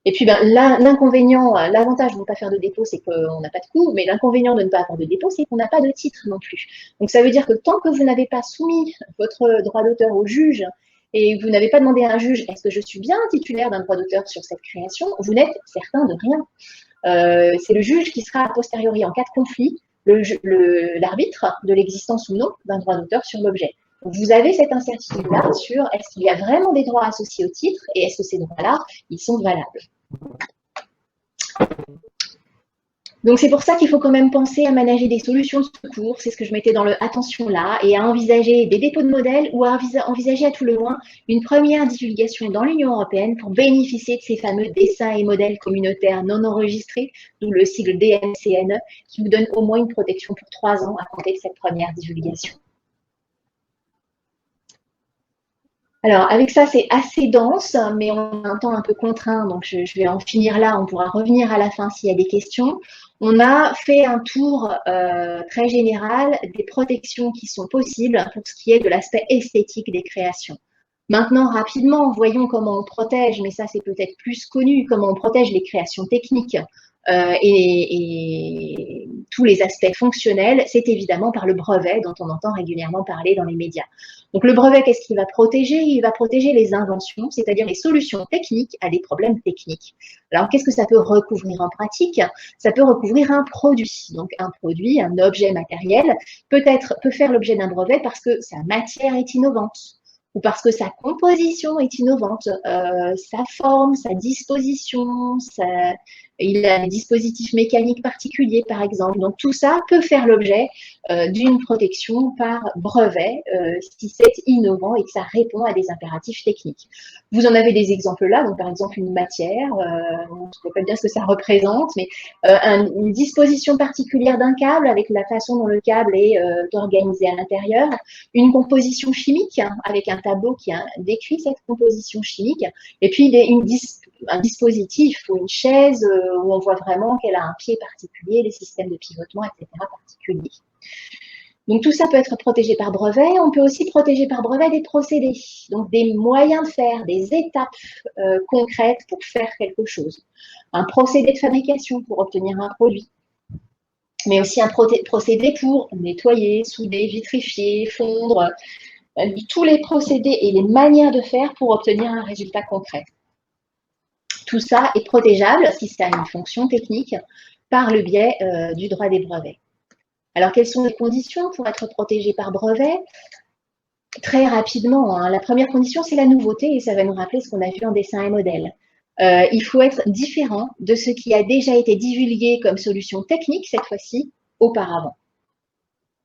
Et puis, l'inconvénient, l'avantage de ne pas faire de dépôt, c'est qu'on n'a pas de coût, mais l'inconvénient de ne pas avoir de dépôt, c'est qu'on n'a pas de titre non plus. Donc, ça veut dire que tant que vous n'avez pas soumis votre droit d'auteur au juge et vous n'avez pas demandé à un juge, est-ce que je suis bien titulaire d'un droit d'auteur sur cette création, vous n'êtes certain de rien. C'est le juge qui sera a posteriori, en cas de conflit, l'arbitre de l'existence ou non d'un droit d'auteur sur l'objet. Donc, vous avez cette incertitude-là sur est-ce qu'il y a vraiment des droits associés au titre et est-ce que ces droits-là, ils sont valables. Donc, c'est pour ça qu'il faut quand même penser à manager des solutions de secours, c'est ce que je mettais dans le « attention » là, et à envisager des dépôts de modèles ou à envisager à tout le moins une première divulgation dans l'Union européenne pour bénéficier de ces fameux dessins et modèles communautaires non enregistrés, d'où le sigle DMCNE, qui vous donne au moins une protection pour 3 ans à compter de cette première divulgation. Alors, avec ça, c'est assez dense, mais on a un temps un peu contraint, donc je vais en finir là. On pourra revenir à la fin s'il y a des questions. On a fait un tour très général des protections qui sont possibles pour ce qui est de l'aspect esthétique des créations. Maintenant, rapidement, voyons comment on protège, mais ça, c'est peut-être plus connu, comment on protège les créations techniques. Et tous les aspects fonctionnels, c'est évidemment par le brevet dont on entend régulièrement parler dans les médias. Donc le brevet, qu'est-ce qu'il va protéger? Il va protéger les inventions, c'est-à-dire les solutions techniques à des problèmes techniques. Alors qu'est-ce que ça peut recouvrir en pratique? Ça peut recouvrir un produit. Donc un produit, un objet matériel, peut faire l'objet d'un brevet parce que sa matière est innovante, ou parce que sa composition est innovante, sa forme, sa disposition, il a un dispositif mécanique particulier, par exemple. Donc, tout ça peut faire l'objet d'une protection par brevet si c'est innovant et que ça répond à des impératifs techniques. Vous en avez des exemples là, donc par exemple une matière, je ne sais pas bien ce que ça représente, mais une disposition particulière d'un câble avec la façon dont le câble est organisé à l'intérieur, une composition chimique avec un tableau qui décrit cette composition chimique, et puis un dispositif ou une chaise où on voit vraiment qu'elle a un pied particulier, les systèmes de pivotement, etc. particuliers. Donc tout ça peut être protégé par brevet. On peut aussi protéger par brevet des procédés, donc des moyens de faire, des étapes concrètes pour faire quelque chose. Un procédé de fabrication pour obtenir un produit, mais aussi un procédé pour nettoyer, souder, vitrifier, fondre, tous les procédés et les manières de faire pour obtenir un résultat concret. Tout ça est protégeable, si ça a une fonction technique, par le biais du droit des brevets. Alors, quelles sont les conditions pour être protégé par brevet? Très rapidement, la première condition, c'est la nouveauté, et ça va nous rappeler ce qu'on a vu en dessin et modèle. Il faut être différent de ce qui a déjà été divulgué comme solution technique cette fois-ci auparavant.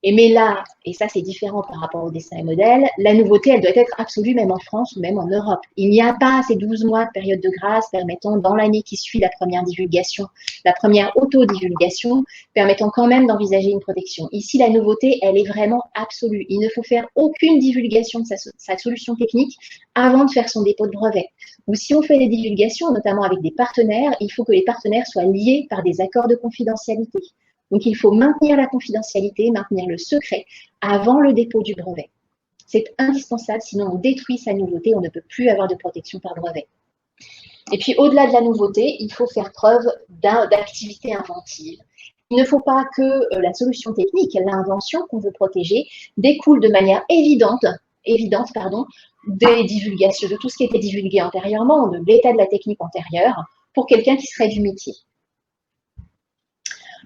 Mais là, et ça c'est différent par rapport au dessin et modèle, la nouveauté, elle doit être absolue même en France ou même en Europe. Il n'y a pas ces 12 mois de période de grâce permettant dans l'année qui suit la première divulgation, la première auto-divulgation, permettant quand même d'envisager une protection. Ici, la nouveauté, elle est vraiment absolue. Il ne faut faire aucune divulgation de sa solution technique avant de faire son dépôt de brevet. Ou si on fait des divulgations, notamment avec des partenaires, il faut que les partenaires soient liés par des accords de confidentialité. Donc, il faut maintenir la confidentialité, maintenir le secret avant le dépôt du brevet. C'est indispensable, sinon on détruit sa nouveauté, on ne peut plus avoir de protection par brevet. Et puis, au-delà de la nouveauté, il faut faire preuve d'activité inventive. Il ne faut pas que la solution technique, l'invention qu'on veut protéger, découle de manière évidente des divulgations, de tout ce qui était divulgué antérieurement, de l'état de la technique antérieure, pour quelqu'un qui serait du métier.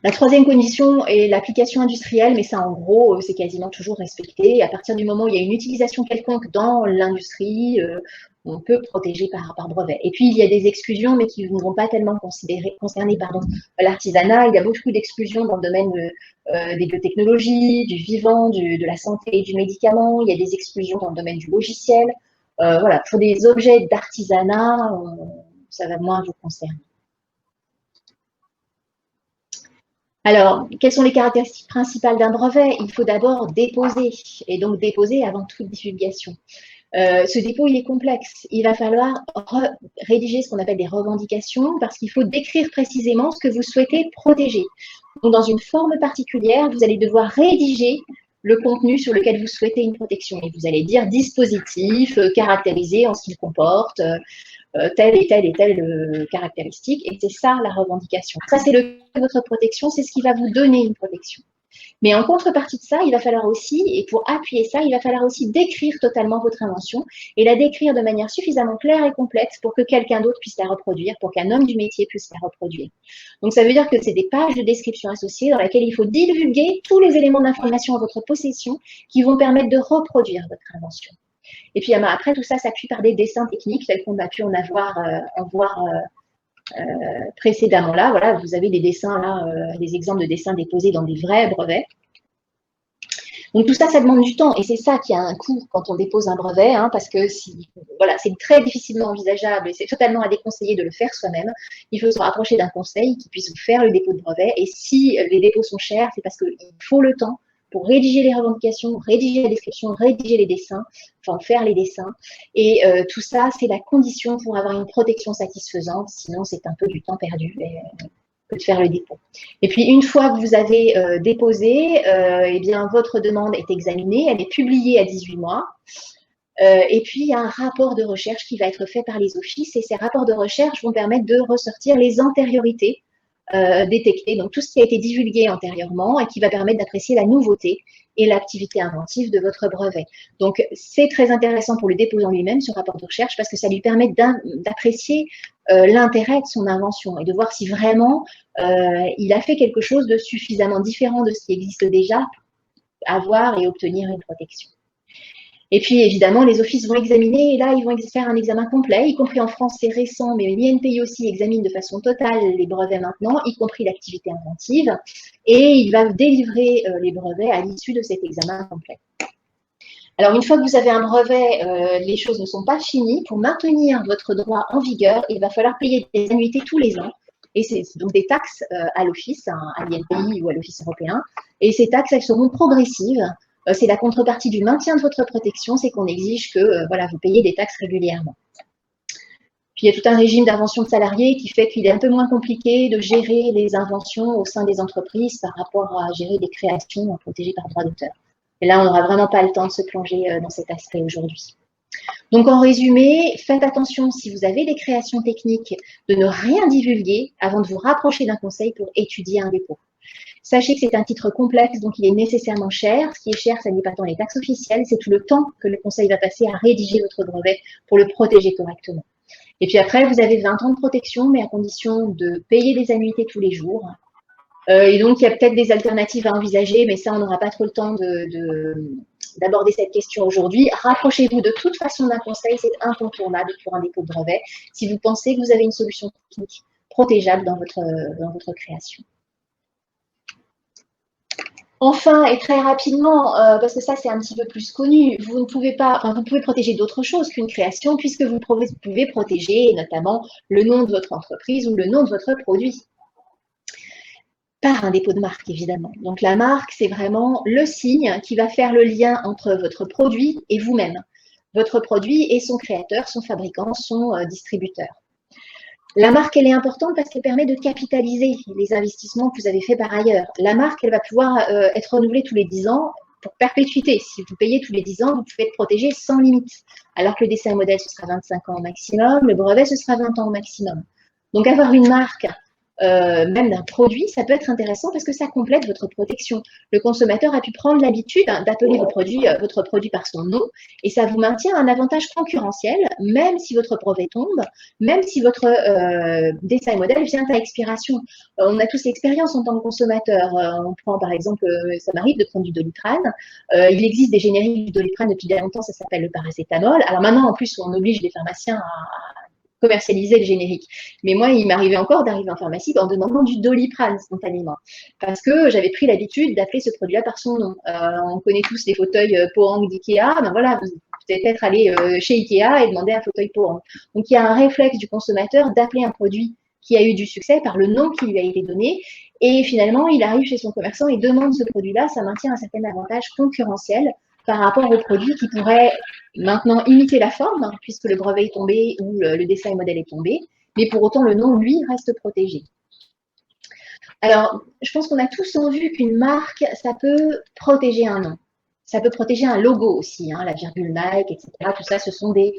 La troisième condition est l'application industrielle, mais ça, en gros, c'est quasiment toujours respecté. À partir du moment où il y a une utilisation quelconque dans l'industrie, on peut protéger par brevet. Et puis, il y a des exclusions, mais qui ne vont pas tellement concerner l'artisanat. Il y a beaucoup d'exclusions dans le domaine des biotechnologies, du vivant, de la santé, du médicament. Il y a des exclusions dans le domaine du logiciel. Voilà, pour des objets d'artisanat, ça va moins vous concerner. Alors, quelles sont les caractéristiques principales d'un brevet? Il faut d'abord déposer, et donc déposer avant toute divulgation. Ce dépôt, il est complexe. Il va falloir rédiger ce qu'on appelle des revendications, parce qu'il faut décrire précisément ce que vous souhaitez protéger. Donc, dans une forme particulière, vous allez devoir rédiger le contenu sur lequel vous souhaitez une protection. Et vous allez dire dispositif, caractérisé en ce qu'il comporte, telle et telle caractéristique, et c'est ça la revendication. Ça, c'est le cas de votre protection, c'est ce qui va vous donner une protection. Mais en contrepartie de ça, il va falloir aussi, et pour appuyer ça, il va falloir aussi décrire totalement votre invention et la décrire de manière suffisamment claire et complète pour que quelqu'un d'autre puisse la reproduire, pour qu'un homme du métier puisse la reproduire. Donc, ça veut dire que c'est des pages de description associées dans lesquelles il faut divulguer tous les éléments d'information à votre possession qui vont permettre de reproduire votre invention. Et puis après, tout ça s'appuie par des dessins techniques tels qu'on a pu en voir précédemment là. Voilà, vous avez des dessins là, des exemples de dessins déposés dans des vrais brevets. Donc tout ça, ça demande du temps et c'est ça qui a un coût quand on dépose un brevet, parce que voilà, c'est très difficilement envisageable et c'est totalement à déconseiller de le faire soi-même. Il faut se rapprocher d'un conseil qui puisse vous faire le dépôt de brevet et si les dépôts sont chers, c'est parce qu'il faut le temps pour rédiger les revendications, rédiger la description, rédiger les dessins, enfin faire les dessins. Et tout ça, c'est la condition pour avoir une protection satisfaisante, sinon c'est un peu du temps perdu que de faire le dépôt. Et puis une fois que vous avez déposé, eh bien votre demande est examinée, elle est publiée à 18 mois. Et puis il y a un rapport de recherche qui va être fait par les offices et ces rapports de recherche vont permettre de ressortir les antériorités détecter donc tout ce qui a été divulgué antérieurement et qui va permettre d'apprécier la nouveauté et l'activité inventive de votre brevet. Donc, c'est très intéressant pour le déposant lui-même, ce rapport de recherche, parce que ça lui permet d'apprécier l'intérêt de son invention et de voir si vraiment il a fait quelque chose de suffisamment différent de ce qui existe déjà pour avoir et obtenir une protection. Et puis, évidemment, les offices vont examiner, et là, ils vont faire un examen complet, y compris en France, c'est récent, mais l'INPI aussi examine de façon totale les brevets maintenant, y compris l'activité inventive, et il va délivrer les brevets à l'issue de cet examen complet. Alors, une fois que vous avez un brevet, les choses ne sont pas finies. Pour maintenir votre droit en vigueur, il va falloir payer des annuités tous les ans, et c'est donc des taxes à l'office, à l'INPI ou à l'office européen, et ces taxes, elles seront progressives. C'est la contrepartie du maintien de votre protection, c'est qu'on exige que voilà, vous payez des taxes régulièrement. Puis il y a tout un régime d'invention de salariés qui fait qu'il est un peu moins compliqué de gérer les inventions au sein des entreprises par rapport à gérer des créations protégées par droit d'auteur. Et là, on n'aura vraiment pas le temps de se plonger dans cet aspect aujourd'hui. Donc en résumé, faites attention si vous avez des créations techniques de ne rien divulguer avant de vous rapprocher d'un conseil pour étudier un dépôt. Sachez que c'est un titre complexe, donc il est nécessairement cher. Ce qui est cher, ça n'est pas tant les taxes officielles, c'est tout le temps que le conseil va passer à rédiger votre brevet pour le protéger correctement. Et puis après, vous avez 20 ans de protection, mais à condition de payer des annuités tous les jours. Et donc, il y a peut-être des alternatives à envisager, mais ça, on n'aura pas trop le temps d'aborder cette question aujourd'hui. Rapprochez-vous de toute façon d'un conseil, c'est incontournable pour un dépôt de brevet, si vous pensez que vous avez une solution technique protégeable dans votre création. Enfin, et très rapidement, parce que ça c'est un petit peu plus connu, vous ne pouvez pas, enfin, vous pouvez protéger d'autres choses qu'une création, puisque vous pouvez protéger notamment le nom de votre entreprise ou le nom de votre produit. Par un dépôt de marque, évidemment. Donc la marque, c'est vraiment le signe qui va faire le lien entre votre produit et vous-même. Votre produit et son créateur, son fabricant, son distributeur. La marque, elle est importante parce qu'elle permet de capitaliser les investissements que vous avez faits par ailleurs. La marque, elle va pouvoir être renouvelée tous les 10 ans pour perpétuité. Si vous payez tous les 10 ans, vous pouvez être protégé sans limite. Alors que le dessin modèle, ce sera 25 ans au maximum, le brevet, ce sera 20 ans au maximum. Donc avoir une marque, même d'un produit, ça peut être intéressant parce que ça complète votre protection. Le consommateur a pu prendre l'habitude d'appeler votre produit par son nom et ça vous maintient un avantage concurrentiel, même si votre brevet tombe, même si votre dessin modèle vient à expiration. On a tous l'expérience en tant que consommateur. On prend par exemple, ça m'arrive de prendre du Doliprane. Il existe des génériques du Doliprane depuis bien longtemps, ça s'appelle le paracétamol. Alors maintenant, en plus, on oblige les pharmaciens à commercialiser le générique. Mais moi, il m'arrivait encore d'arriver en pharmacie en demandant du Doliprane spontanément. Parce que j'avais pris l'habitude d'appeler ce produit-là par son nom. On connaît tous les fauteuils Pohang d'Ikea. Ben voilà, vous pouvez peut-être aller chez Ikea et demander un fauteuil Pohang. Donc, il y a un réflexe du consommateur d'appeler un produit qui a eu du succès par le nom qui lui a été donné. Et finalement, il arrive chez son commerçant et demande ce produit-là. Ça maintient un certain avantage concurrentiel par rapport au produit qui pourrait maintenant imiter la forme, puisque le brevet est tombé ou le dessin modèle est tombé, mais pour autant le nom, lui, reste protégé. Alors, je pense qu'on a tous en vue qu'une marque, ça peut protéger un nom. Ça peut protéger un logo aussi, hein, la virgule Nike, etc. Tout ça, ce sont des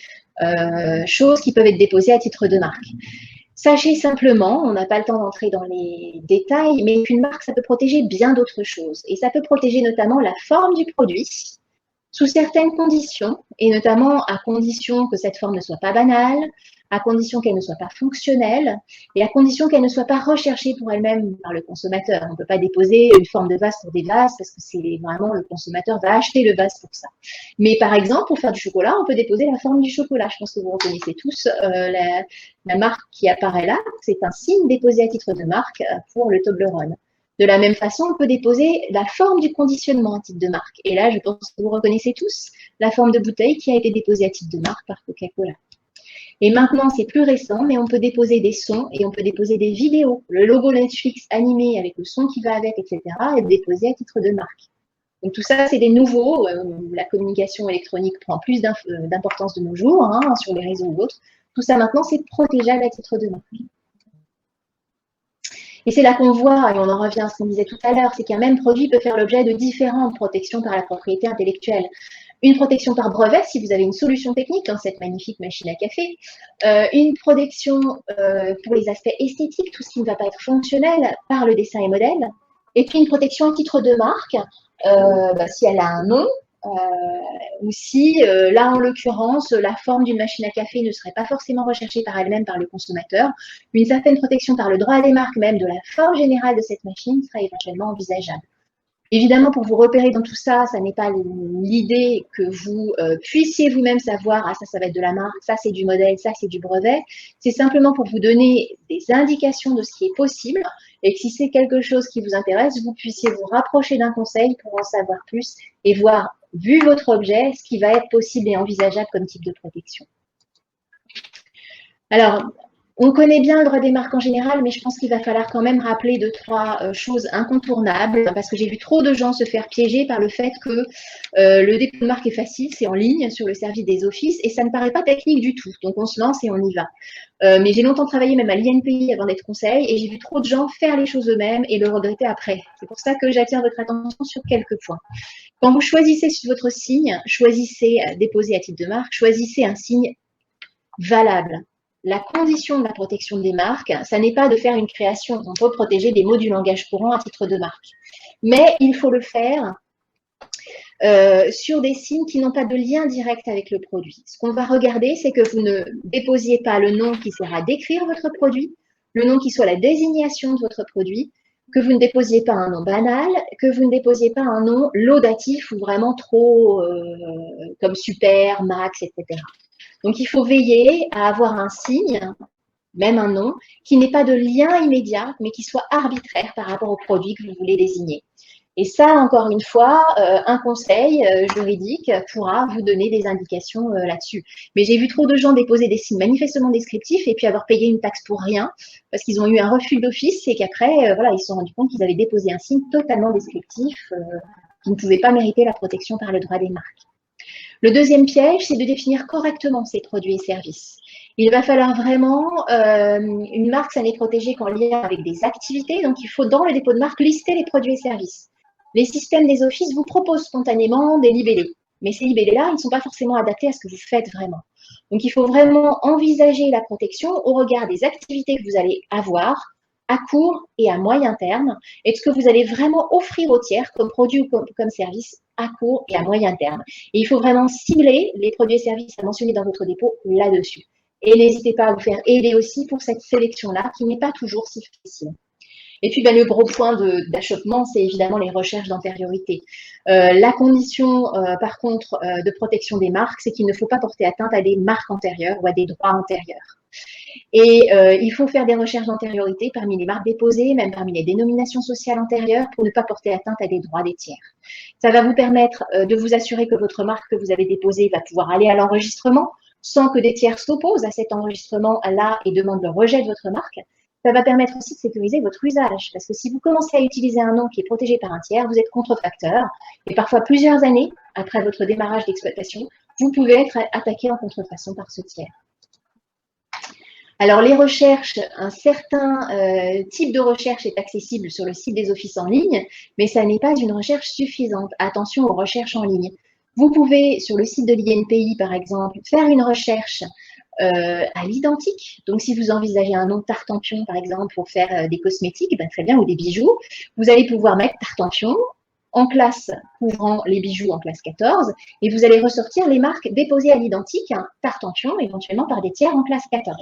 choses qui peuvent être déposées à titre de marque. Sachez simplement, on n'a pas le temps d'entrer dans les détails, mais qu'une marque, ça peut protéger bien d'autres choses. Et ça peut protéger notamment la forme du produit, sous certaines conditions, et notamment à condition que cette forme ne soit pas banale, à condition qu'elle ne soit pas fonctionnelle, et à condition qu'elle ne soit pas recherchée pour elle-même par le consommateur. On ne peut pas déposer une forme de vase pour des vases, parce que c'est vraiment le consommateur va acheter le vase pour ça. Mais par exemple, pour faire du chocolat, on peut déposer la forme du chocolat. Je pense que vous reconnaissez tous la marque qui apparaît là. C'est un signe déposé à titre de marque pour le Toblerone. De la même façon, on peut déposer la forme du conditionnement à titre de marque. Et là, je pense que vous reconnaissez tous la forme de bouteille qui a été déposée à titre de marque par Coca-Cola. Et maintenant, c'est plus récent, mais on peut déposer des sons et on peut déposer des vidéos. Le logo Netflix animé avec le son qui va avec, etc., est déposé à titre de marque. Donc tout ça, c'est des nouveaux. La communication électronique prend plus d'importance de nos jours, hein, sur les réseaux ou autres. Tout ça, maintenant, c'est protégeable à titre de marque. Et c'est là qu'on voit, et on en revient à ce qu'on disait tout à l'heure, c'est qu'un même produit peut faire l'objet de différentes protections par la propriété intellectuelle. Une protection par brevet, si vous avez une solution technique dans cette magnifique machine à café. Une protection pour les aspects esthétiques, tout ce qui ne va pas être fonctionnel, par le dessin et modèle. Et puis une protection à titre de marque, si elle a un nom, ou si, là en l'occurrence, la forme d'une machine à café ne serait pas forcément recherchée par elle-même par le consommateur, une certaine protection par le droit des marques même de la forme générale de cette machine serait éventuellement envisageable. Évidemment, pour vous repérer dans tout ça, ça n'est pas l'idée que vous puissiez vous-même savoir, ah ça va être de la marque, ça c'est du modèle, ça c'est du brevet. C'est simplement pour vous donner des indications de ce qui est possible et que si c'est quelque chose qui vous intéresse, vous puissiez vous rapprocher d'un conseil pour en savoir plus et voir, vu votre objet, ce qui va être possible et envisageable comme type de protection. Alors, on connaît bien le droit des marques en général, mais je pense qu'il va falloir quand même rappeler 2-3 choses incontournables, parce que j'ai vu trop de gens se faire piéger par le fait que le dépôt de marque est facile, c'est en ligne sur le service des offices, et ça ne paraît pas technique du tout. Donc on se lance et on y va. Mais j'ai longtemps travaillé même à l'INPI avant d'être conseil, et j'ai vu trop de gens faire les choses eux-mêmes et le regretter après. C'est pour ça que j'attire votre attention sur quelques points. Quand vous choisissez votre signe, choisissez déposer à titre de marque, choisissez un signe valable. La condition de la protection des marques, ça n'est pas de faire une création. On peut protéger des mots du langage courant à titre de marque. Mais il faut le faire sur des signes qui n'ont pas de lien direct avec le produit. Ce qu'on va regarder, c'est que vous ne déposiez pas le nom qui sert à décrire votre produit, le nom qui soit la désignation de votre produit, que vous ne déposiez pas un nom banal, que vous ne déposiez pas un nom laudatif ou vraiment trop comme super, max, etc. Donc, il faut veiller à avoir un signe, même un nom, qui n'ait pas de lien immédiat, mais qui soit arbitraire par rapport au produit que vous voulez désigner. Et ça, encore une fois, un conseil juridique pourra vous donner des indications là-dessus. Mais j'ai vu trop de gens déposer des signes manifestement descriptifs et puis avoir payé une taxe pour rien parce qu'ils ont eu un refus d'office et qu'après, voilà, ils se sont rendus compte qu'ils avaient déposé un signe totalement descriptif qui ne pouvait pas mériter la protection par le droit des marques. Le deuxième piège, c'est de définir correctement ces produits et services. Il va falloir vraiment, une marque, ça n'est protégée qu'en lien avec des activités, donc il faut dans le dépôt de marque lister les produits et services. Les systèmes des offices vous proposent spontanément des libellés, mais ces libellés-là, ils ne sont pas forcément adaptés à ce que vous faites vraiment. Donc il faut vraiment envisager la protection au regard des activités que vous allez avoir à court et à moyen terme, et de ce que vous allez vraiment offrir aux tiers comme produit ou comme service à court et à moyen terme. Et il faut vraiment cibler les produits et services à mentionner dans votre dépôt là-dessus. Et n'hésitez pas à vous faire aider aussi pour cette sélection-là, qui n'est pas toujours si facile. Et puis, le gros point d'achoppement, c'est évidemment les recherches d'antériorité. La condition, par contre, de protection des marques, c'est qu'il ne faut pas porter atteinte à des marques antérieures ou à des droits antérieurs. Et il faut faire des recherches d'antériorité parmi les marques déposées, même parmi les dénominations sociales antérieures, pour ne pas porter atteinte à des droits des tiers. Ça va vous permettre de vous assurer que votre marque que vous avez déposée va pouvoir aller à l'enregistrement sans que des tiers s'opposent à cet enregistrement-là et demandent le rejet de votre marque. Ça va permettre aussi de sécuriser votre usage, parce que si vous commencez à utiliser un nom qui est protégé par un tiers, vous êtes contrefacteur, et parfois plusieurs années après votre démarrage d'exploitation, vous pouvez être attaqué en contrefaçon par ce tiers. Alors, les recherches, un certain type de recherche est accessible sur le site des offices en ligne, mais ça n'est pas une recherche suffisante. Attention aux recherches en ligne. Vous pouvez, sur le site de l'INPI, par exemple, faire une recherche à l'identique. Donc, si vous envisagez un nom Tartampion, par exemple, pour faire des cosmétiques, très bien, ou des bijoux, vous allez pouvoir mettre Tartampion en classe couvrant les bijoux en classe 14, et vous allez ressortir les marques déposées à l'identique, Tartampion, éventuellement par des tiers en classe 14.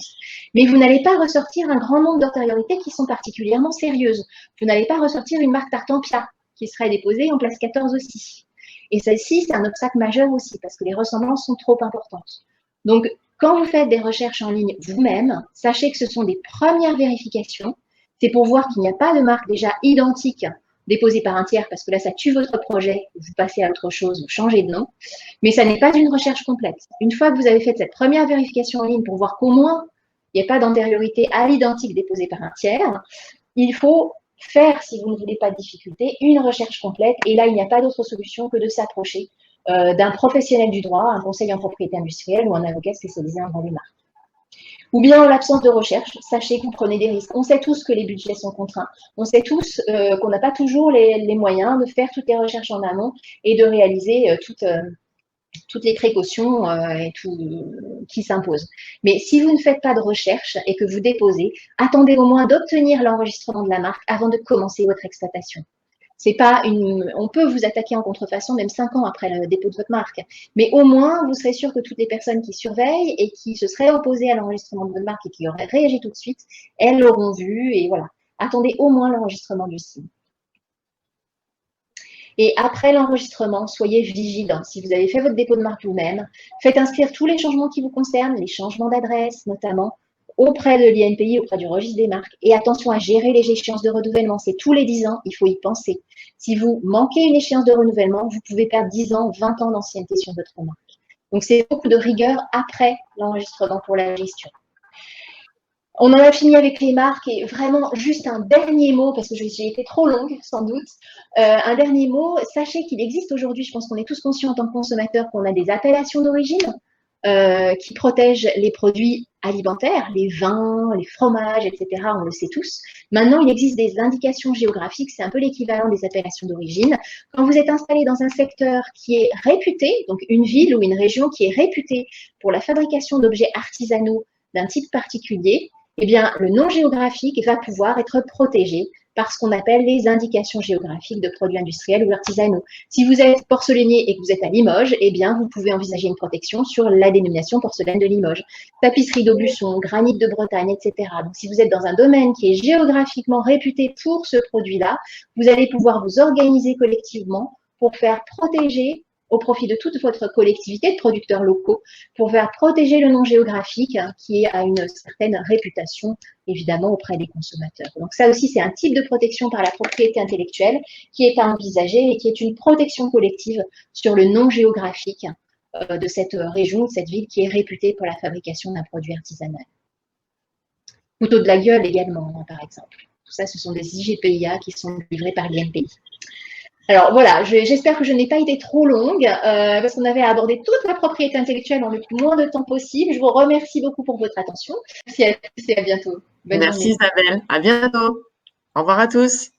Mais vous n'allez pas ressortir un grand nombre d'antériorités qui sont particulièrement sérieuses. Vous n'allez pas ressortir une marque Tartampia qui serait déposée en classe 14 aussi. Et celle-ci, c'est un obstacle majeur aussi, parce que les ressemblances sont trop importantes. Donc, quand vous faites des recherches en ligne vous-même, sachez que ce sont des premières vérifications. C'est pour voir qu'il n'y a pas de marque déjà identique déposée par un tiers, parce que là, ça tue votre projet, vous passez à autre chose, vous changez de nom. Mais ça n'est pas une recherche complète. Une fois que vous avez fait cette première vérification en ligne pour voir qu'au moins, il n'y a pas d'antériorité à l'identique déposée par un tiers, il faut faire, si vous ne voulez pas de difficulté, une recherche complète. Et là, il n'y a pas d'autre solution que de s'approcher d'un professionnel du droit, un conseiller en propriété industrielle ou un avocat spécialisé en droit des marques. Ou bien en l'absence de recherche, sachez que vous prenez des risques. On sait tous que les budgets sont contraints. On sait tous qu'on n'a pas toujours les moyens de faire toutes les recherches en amont et de réaliser toutes les précautions et tout qui s'imposent. Mais si vous ne faites pas de recherche et que vous déposez, attendez au moins d'obtenir l'enregistrement de la marque avant de commencer votre exploitation. C'est pas on peut vous attaquer en contrefaçon même 5 ans après le dépôt de votre marque, mais au moins vous serez sûr que toutes les personnes qui surveillent et qui se seraient opposées à l'enregistrement de votre marque et qui auraient réagi tout de suite, elles l'auront vu et voilà. Attendez au moins l'enregistrement du signe. Et après l'enregistrement, soyez vigilants. Si vous avez fait votre dépôt de marque vous-même, faites inscrire tous les changements qui vous concernent, les changements d'adresse notamment, auprès de l'INPI, auprès du registre des marques. Et attention à gérer les échéances de renouvellement. C'est tous les 10 ans, il faut y penser. Si vous manquez une échéance de renouvellement, vous pouvez perdre 10 ans, 20 ans d'ancienneté sur votre marque. Donc, c'est beaucoup de rigueur après l'enregistrement pour la gestion. On en a fini avec les marques et vraiment juste un dernier mot, parce que j'ai été trop longue sans doute. Un dernier mot, sachez qu'il existe aujourd'hui, je pense qu'on est tous conscients en tant que consommateurs qu'on a des appellations d'origine qui protègent les produits alimentaires, les vins, les fromages, etc. On le sait tous. Maintenant, il existe des indications géographiques, c'est un peu l'équivalent des appellations d'origine. Quand vous êtes installé dans un secteur qui est réputé, donc une ville ou une région qui est réputée pour la fabrication d'objets artisanaux d'un type particulier, eh bien, le nom géographique va pouvoir être protégé par ce qu'on appelle les indications géographiques de produits industriels ou artisanaux. Si vous êtes porcelainier et que vous êtes à Limoges, eh bien, vous pouvez envisager une protection sur la dénomination porcelaine de Limoges. Tapisserie d'Aubusson, granit de Bretagne, etc. Donc, si vous êtes dans un domaine qui est géographiquement réputé pour ce produit-là, vous allez pouvoir vous organiser collectivement pour faire protéger au profit de toute votre collectivité de producteurs locaux, pour faire protéger le nom géographique qui a une certaine réputation, évidemment, auprès des consommateurs. Donc ça aussi, c'est un type de protection par la propriété intellectuelle qui est à envisager et qui est une protection collective sur le nom géographique de cette région, de cette ville qui est réputée pour la fabrication d'un produit artisanal. Couteau de la gueule également, par exemple. Tout ça, ce sont des IGPIA qui sont livrés par l'INPI. Alors voilà, j'espère que je n'ai pas été trop longue parce qu'on avait abordé toute la propriété intellectuelle en le moins de temps possible. Je vous remercie beaucoup pour votre attention. Merci à tous et à bientôt. Merci Isabelle, à bientôt. Au revoir à tous.